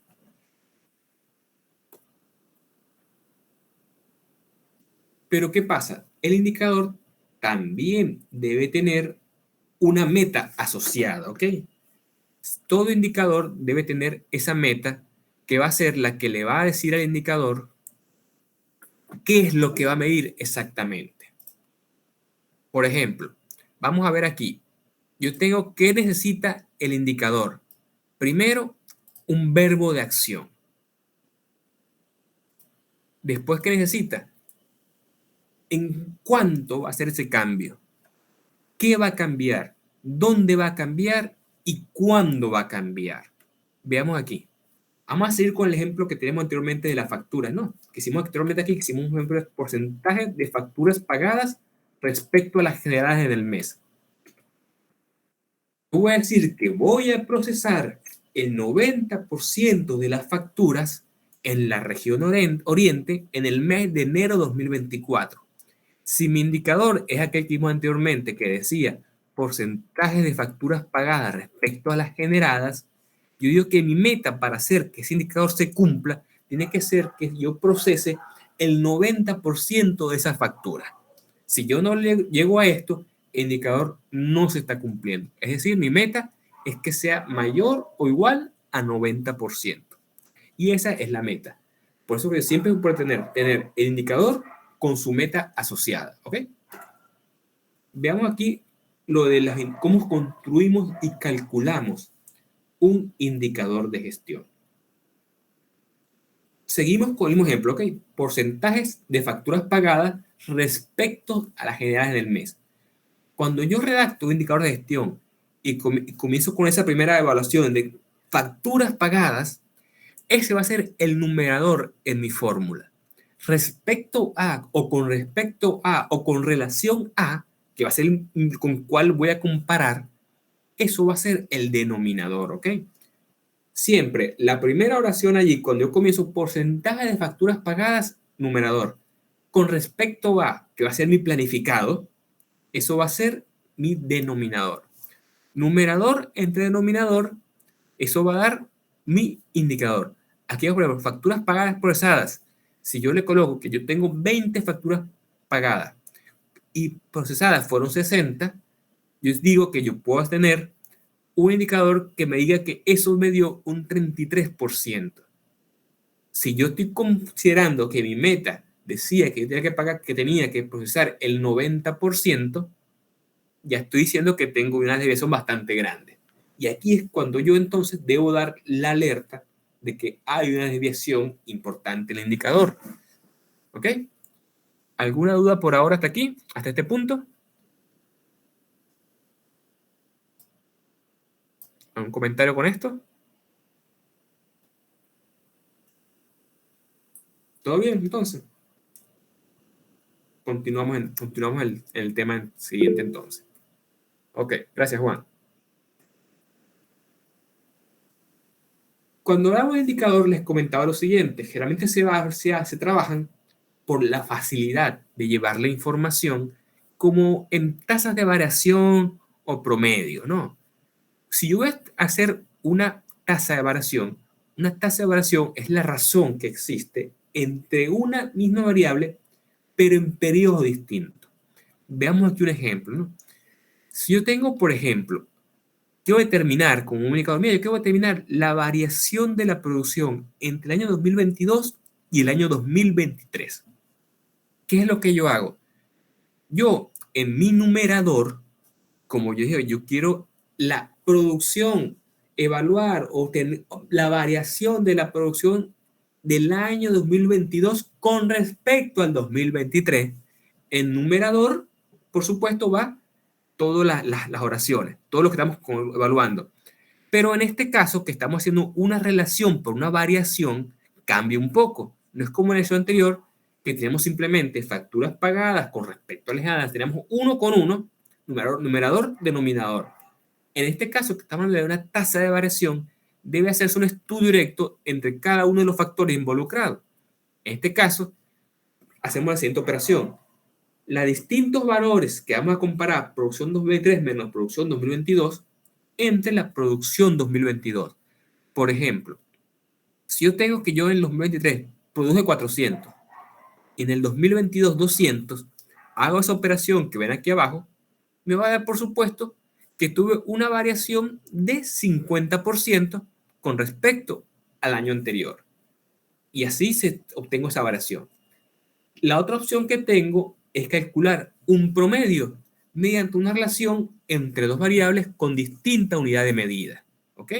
Pero ¿qué pasa? El indicador también debe tener una meta asociada, ¿ok? Todo indicador debe tener esa meta que va a ser la que le va a decir al indicador qué es lo que va a medir exactamente. Por ejemplo, vamos a ver aquí. Yo tengo qué necesita el indicador. Primero, un verbo de acción. Después, ¿qué necesita? ¿En cuánto va a ser ese cambio? ¿Qué va a cambiar? ¿Dónde va a cambiar? ¿Y cuándo va a cambiar? Veamos aquí. Vamos a seguir con el ejemplo que tenemos anteriormente de la factura, ¿no? Que hicimos anteriormente aquí, que hicimos un ejemplo de porcentaje de facturas pagadas respecto a las generadas en el mes. Yo voy a decir que voy a procesar el 90% de las facturas en la región Oriente en el mes de enero de 2024. Si mi indicador es aquel que vimos anteriormente que decía porcentaje de facturas pagadas respecto a las generadas, yo digo que mi meta para hacer que ese indicador se cumpla tiene que ser que yo procese el 90% de esa factura. Si yo no llego a esto, el indicador no se está cumpliendo. Es decir, mi meta es que sea mayor o igual a 90%. Y esa es la meta. Por eso que siempre es importante tener el indicador con su meta asociada, ¿ok? Veamos aquí lo de cómo construimos y calculamos un indicador de gestión. Seguimos con el mismo ejemplo, ¿ok? Porcentajes de facturas pagadas respecto a las generadas en el mes. Cuando yo redacto un indicador de gestión y comienzo con esa primera evaluación de facturas pagadas, ese va a ser el numerador en mi fórmula. Respecto a, o con respecto a, o con relación a, que va a ser con cuál voy a comparar, eso va a ser el denominador, ¿ok? Siempre, la primera oración allí, cuando yo comienzo porcentaje de facturas pagadas, numerador. Con respecto a, que va a ser mi planificado, eso va a ser mi denominador. Numerador entre denominador, eso va a dar mi indicador. Aquí, por ejemplo, facturas pagadas procesadas. Si yo le coloco que yo tengo 20 facturas pagadas y procesadas fueron 60, yo digo que yo puedo tener un indicador que me diga que eso me dio un 33%. Si yo estoy considerando que mi meta decía que yo tenía que pagar, que tenía que procesar el 90%, ya estoy diciendo que tengo una desviación bastante grande. Y aquí es cuando yo entonces debo dar la alerta de que hay una desviación importante en el indicador. ¿Ok? ¿Alguna duda por ahora hasta aquí? ¿Hasta este punto? ¿Un comentario con esto? ¿Todo bien entonces? Continuamos el tema siguiente entonces. Ok, gracias Juan. Cuando hablamos de indicador les comentaba lo siguiente, generalmente se trabajan por la facilidad de llevar la información como en tasas de variación o promedio, ¿no? Si yo voy a hacer una tasa de variación es la razón que existe entre una misma variable, pero en periodos distintos. Veamos aquí un ejemplo, ¿no? Si yo tengo, por ejemplo, quiero determinar como un indicador mío, yo quiero determinar la variación de la producción entre el año 2022 y el año 2023. ¿Qué es lo que yo hago? Yo, en mi numerador, como yo dije, yo quiero la producción, evaluar o tener la variación de la producción del año 2022 con respecto al 2023. En numerador, por supuesto, va todas las oraciones, todo lo que estamos evaluando. Pero en este caso, que estamos haciendo una relación por una variación, cambia un poco. No es como en el caso anterior, que tenemos simplemente facturas pagadas con respecto a lejadas, tenemos uno con uno, numerador, denominador. En este caso, que estamos hablando de una tasa de variación, debe hacerse un estudio directo entre cada uno de los factores involucrados. En este caso, hacemos la siguiente operación. Los distintos valores que vamos a comparar, producción 2023 menos producción 2022, entre la producción 2022. Por ejemplo, si yo tengo que yo en el 2023 produje 400 y en el 2022 200, hago esa operación que ven aquí abajo, me va a dar, por supuesto, que tuve una variación de 50% con respecto al año anterior. Y así obtengo esa variación. La otra opción que tengo es calcular un promedio mediante una relación entre dos variables con distinta unidad de medida. ¿Ok?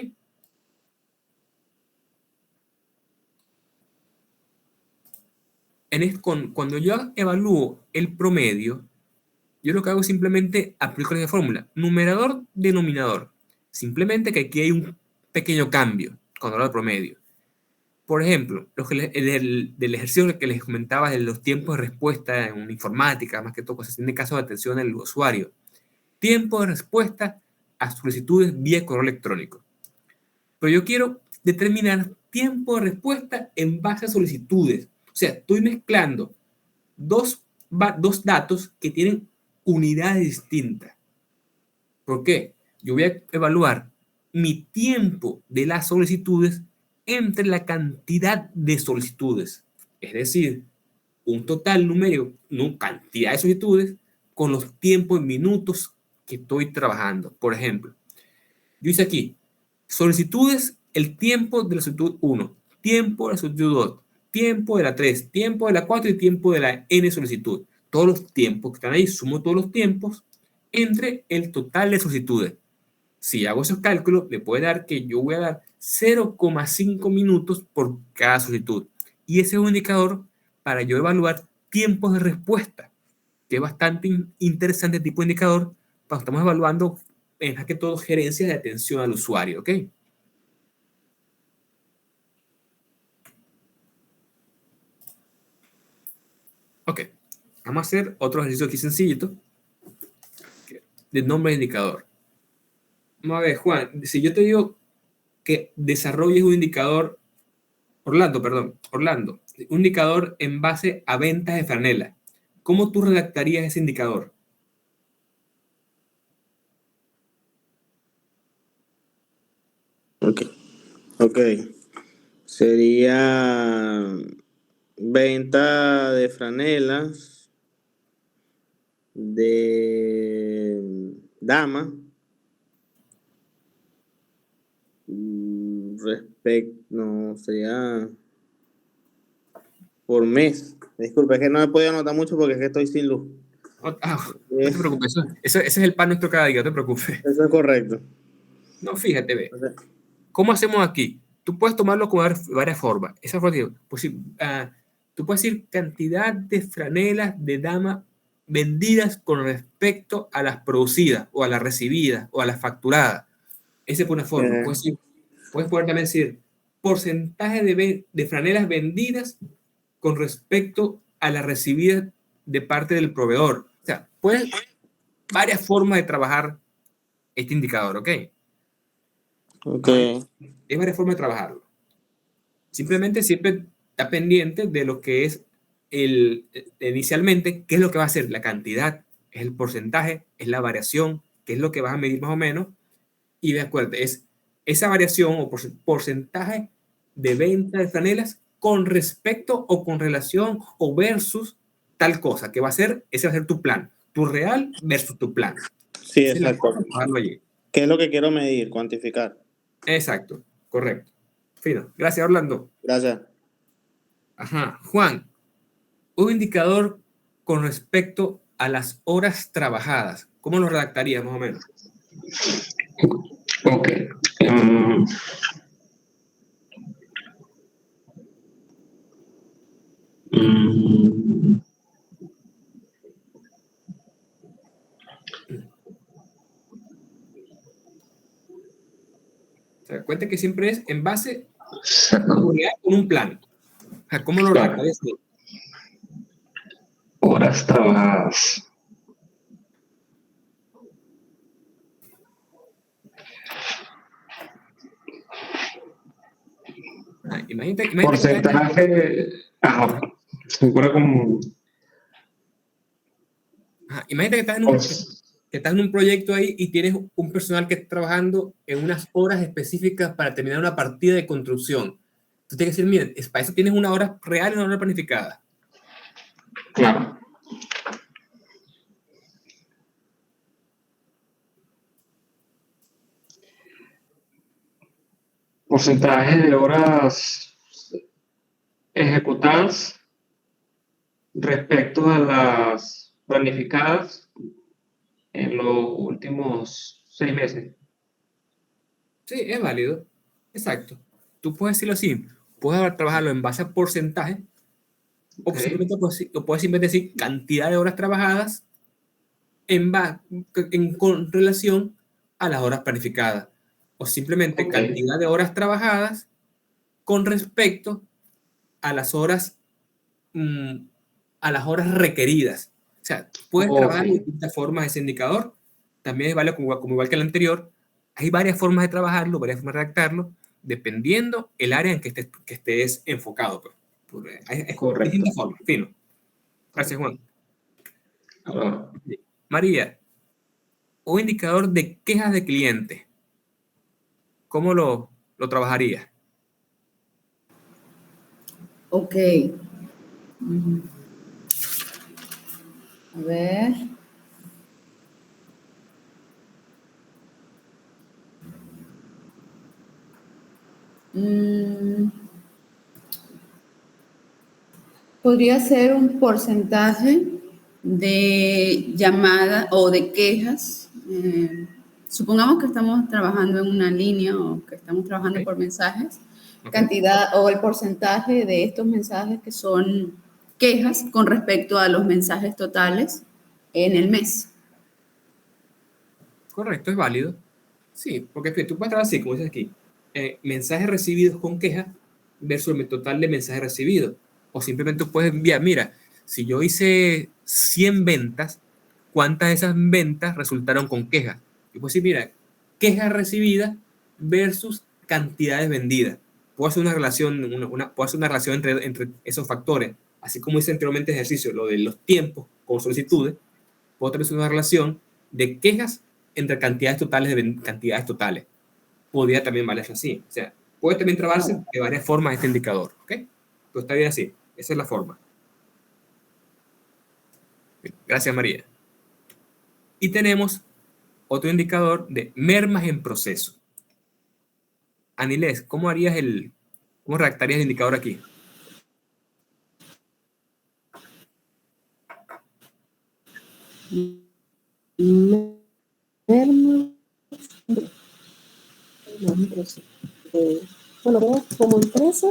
Cuando yo evalúo el promedio, yo lo que hago es simplemente aplico la fórmula. Numerador, denominador. Simplemente que aquí hay un pequeño cambio cuando hablo de promedio. Por ejemplo, del ejercicio que les comentaba de los tiempos de respuesta en informática, más que todo, cuando se tiene caso de atención al usuario. Tiempo de respuesta a solicitudes vía correo electrónico. Pero yo quiero determinar tiempo de respuesta en base a solicitudes. O sea, estoy mezclando dos datos que tienen unidades distintas. ¿Por qué? Yo voy a evaluar mi tiempo de las solicitudes entre la cantidad de solicitudes. Es decir, un total numérico, no cantidad de solicitudes, con los tiempos en minutos que estoy trabajando. Por ejemplo, yo hice aquí solicitudes, el tiempo de la solicitud 1, tiempo de la solicitud 2, tiempo de la 3, tiempo de la 4 y tiempo de la N solicitud. Todos los tiempos que están ahí, sumo todos los tiempos entre el total de solicitudes. Si hago esos cálculos, me puede dar que yo voy a dar 0,5 minutos por cada solicitud. Y ese es un indicador para yo evaluar tiempos de respuesta, que es bastante interesante tipo de indicador cuando estamos evaluando, más que todo, gerencias de atención al usuario, ¿ok? Ok, vamos a hacer otro ejercicio aquí sencillito de nombre de indicador. Vamos a ver, Juan, si yo te digo que desarrolles un indicador, Orlando, un indicador en base a ventas de franela, ¿cómo tú redactarías ese indicador? Ok. Sería venta de franelas de dama respecto, no, sería por mes. Disculpe, es que no me podido anotar mucho porque es que estoy sin luz. No te preocupes, ese es el pan nuestro cada día, no te preocupes. Eso es correcto. No, fíjate, ve. Entonces, ¿Cómo hacemos aquí? Tú puedes tomarlo con varias formas. Esa forma, pues, tú puedes decir cantidad de franelas de dama vendidas con respecto a las producidas, o a las recibidas, o a las facturadas. Esa es una forma. Puedes poder también decir porcentaje de franelas vendidas con respecto a las recibidas de parte del proveedor. O sea, puedes varias formas de trabajar este indicador, ¿ok? ok. Hay varias formas de trabajarlo. Simplemente siempre está pendiente de lo que es inicialmente, qué es lo que va a ser la cantidad, es el porcentaje, es la variación, qué es lo que vas a medir más o menos, y de acuerdo, es esa variación o porcentaje de venta de franelas con respecto o con relación o versus tal cosa, que va a ser, ese va a ser tu plan, tu real versus tu plan. Sí, Esa es la exacto. forma de trabajarlo allí. ¿Qué es lo que quiero medir, cuantificar? Exacto, correcto. Fino. Gracias, Orlando. Gracias. Ajá. Juan, un indicador con respecto a las horas trabajadas. ¿Cómo lo redactarías más o menos? Ok. Mm, O sea, cuenta que siempre es en base exacto. con un plan. O sea, ¿cómo lo Claro. redactarías? Horas trabajadas. Imagínate Porcentaje. Ajá. Figura como. imagínate que estás en un proyecto ahí y tienes un personal que está trabajando en unas horas específicas para terminar una partida de construcción. Tú tienes que decir, miren, para eso tienes una hora real y una hora planificada. Claro. Porcentaje de horas ejecutadas respecto a las planificadas en los últimos 6 meses. Sí, es válido. Exacto. Tú puedes decirlo así. Puedes trabajarlo en base a porcentaje o Ok. simplemente puedes simplemente decir cantidad de horas trabajadas con relación a las horas planificadas. O simplemente Ok. cantidad de horas trabajadas con respecto a las horas, a las horas requeridas. O sea, puedes Ok. trabajar de distintas formas ese indicador. También es válido como igual que el anterior. Hay varias formas de trabajarlo, varias formas de redactarlo, dependiendo el área en que estés enfocado. Pues. Hay Correcto. distintas formas. Fino. Gracias, Juan. Ahora, María, un indicador de quejas de clientes. ¿Cómo lo trabajarías? Ok. A ver. Podría ser un porcentaje de llamadas o de quejas. Supongamos que estamos trabajando en una línea o que estamos trabajando Ok. por mensajes. Ok. Cantidad o el porcentaje de estos mensajes que son quejas con respecto a los mensajes totales en el mes. Correcto, es válido. Sí, porque fíjate, tú puedes trabajar así, como dices aquí, mensajes recibidos con queja versus el total de mensajes recibidos. O simplemente puedes enviar, mira, si yo hice 100 ventas, ¿cuántas de esas ventas resultaron con quejas? Y puedes decir, mira, quejas recibidas versus cantidades vendidas. Puedo hacer una relación, puedo hacer una relación entre esos factores. Así como hice anteriormente ejercicio, lo de los tiempos con solicitudes, puedo tener una relación de quejas entre cantidades totales de cantidades totales. Podría también valerse así. O sea, puede también trabarse de varias formas este indicador. ¿Ok? Pero está bien así. Esa es la forma. Gracias, María. Y tenemos otro indicador de mermas en proceso. Anilés, ¿cómo redactarías el indicador aquí? Mermas, bueno, como empresa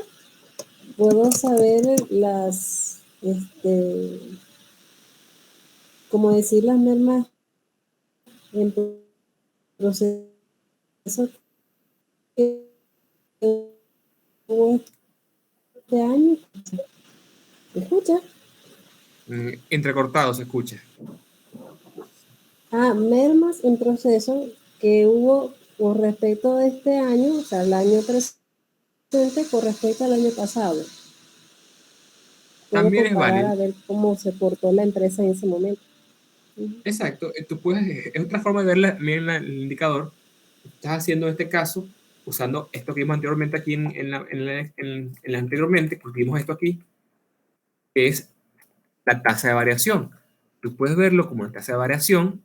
puedo saber como decir las mermas en proceso que hubo este año. ¿Me escucha? Entrecortado se escucha. Mermas en proceso que hubo con respecto a este año, o sea, el año presente con respecto al año pasado. Puedo También es comparar válido. a ver cómo se portó la empresa en ese momento. Exacto. Es otra forma de ver el indicador. Estás haciendo en este caso, usando esto que vimos anteriormente aquí en la anteriormente, pues vimos esto aquí, que es la tasa de variación. Tú puedes verlo como una tasa de variación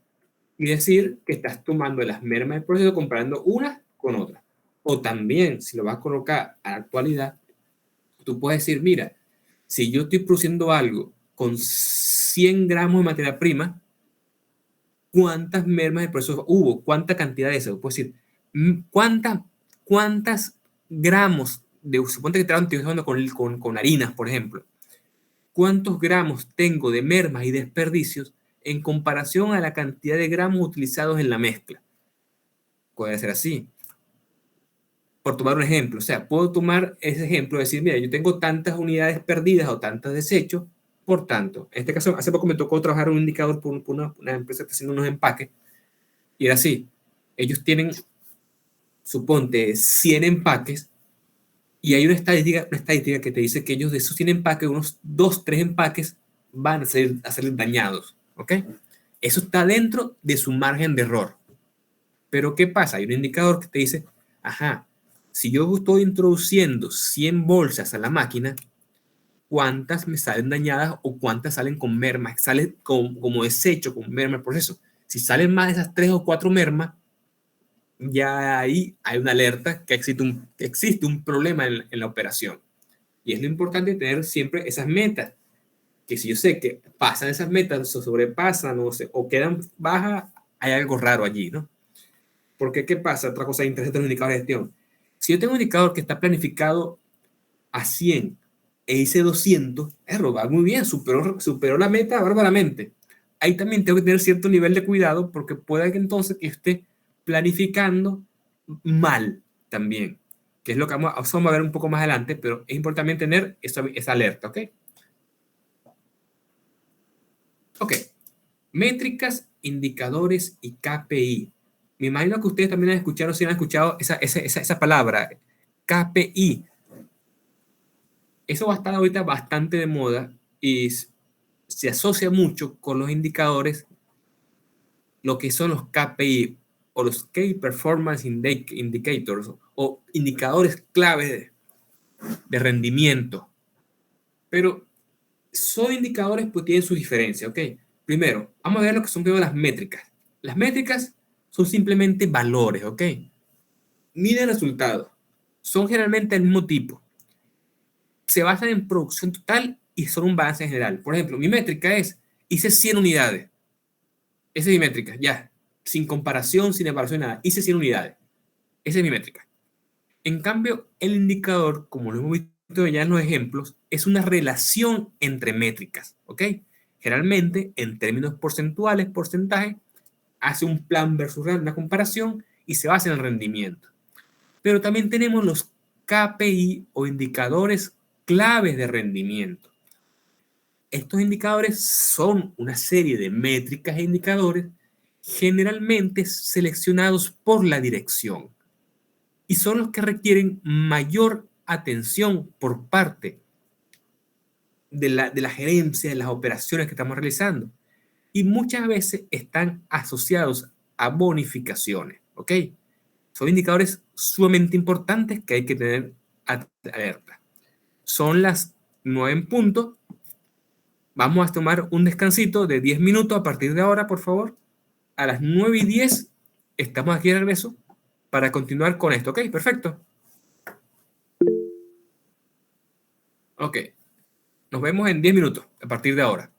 y decir que estás tomando las mermas del proceso comparando unas con otras. O también, si lo vas a colocar a la actualidad, tú puedes decir, mira, si yo estoy produciendo algo con 100 gramos de materia prima, ¿cuántas mermas del proceso hubo? ¿Cuánta cantidad de eso? Puedo decir, ¿cuántas gramos de, suponte que estoy trabajando con harinas, por ejemplo? ¿Cuántos gramos tengo de mermas y desperdicios en comparación a la cantidad de gramos utilizados en la mezcla? Puede ser así. Por tomar un ejemplo, o sea, puedo tomar ese ejemplo y decir, mira, yo tengo tantas unidades perdidas o tantos desechos, por tanto, en este caso, hace poco me tocó trabajar un indicador por una empresa que está haciendo unos empaques, y era así, ellos tienen, suponte, 100 empaques, y hay una estadística que te dice que ellos de esos 100 empaques, unos 2, 3 empaques van a ser dañados, ¿ok? Eso está dentro de su margen de error. Pero ¿qué pasa? Hay un indicador que te dice, ajá, si yo estoy introduciendo 100 bolsas a la máquina, ¿cuántas me salen dañadas o cuántas salen con merma? Salen como desecho, con merma el proceso. Si salen más de esas 3 o 4 mermas, ya ahí hay una alerta que existe un problema en la operación. Y es lo importante tener siempre esas metas, que si yo sé que pasan esas metas, o sobrepasan o quedan bajas, hay algo raro allí, ¿no? Porque, ¿qué pasa? Otra cosa interesante en los indicadores de gestión. Si yo tengo un indicador que está planificado a 100 e hice 200, va muy bien, superó la meta bárbaramente. Ahí también tengo que tener cierto nivel de cuidado porque puede que entonces esté planificando mal también, que es lo que vamos a ver un poco más adelante, pero es importante tener esa alerta, ¿ok? Ok, métricas, indicadores y KPI. Me imagino que ustedes también han escuchado, si han escuchado esa palabra, KPI. Eso va a estar ahorita bastante de moda y se asocia mucho con los indicadores, lo que son los KPI o los Key Performance Indicators o indicadores clave de rendimiento. Pero son indicadores que tienen sus diferencias, ¿ok? Primero, vamos a ver lo que son las métricas. Las métricas son simplemente valores, ¿ok? Miden resultados. Son generalmente del mismo tipo. Se basan en producción total y son un balance general. Por ejemplo, mi métrica es, hice 100 unidades. Esa es mi métrica, ya. Sin comparación, sin evaluación, nada. Hice 100 unidades. Esa es mi métrica. En cambio, el indicador, como lo hemos visto ya en los ejemplos, es una relación entre métricas, ¿ok? Generalmente, en términos porcentuales, porcentaje, hace un plan versus una comparación y se basa en el rendimiento. Pero también tenemos los KPI o indicadores claves de rendimiento. Estos indicadores son una serie de métricas e indicadores generalmente seleccionados por la dirección y son los que requieren mayor atención por parte de la gerencia de las operaciones que estamos realizando y muchas veces están asociados a bonificaciones, ¿ok? Son indicadores sumamente importantes que hay que tener alerta. Son las 9 en punto. Vamos a tomar un descansito de 10 minutos a partir de ahora, por favor. A las 9:10 estamos aquí de regreso para continuar con esto, ¿ok? Perfecto. Ok. Nos vemos en 10 minutos a partir de ahora.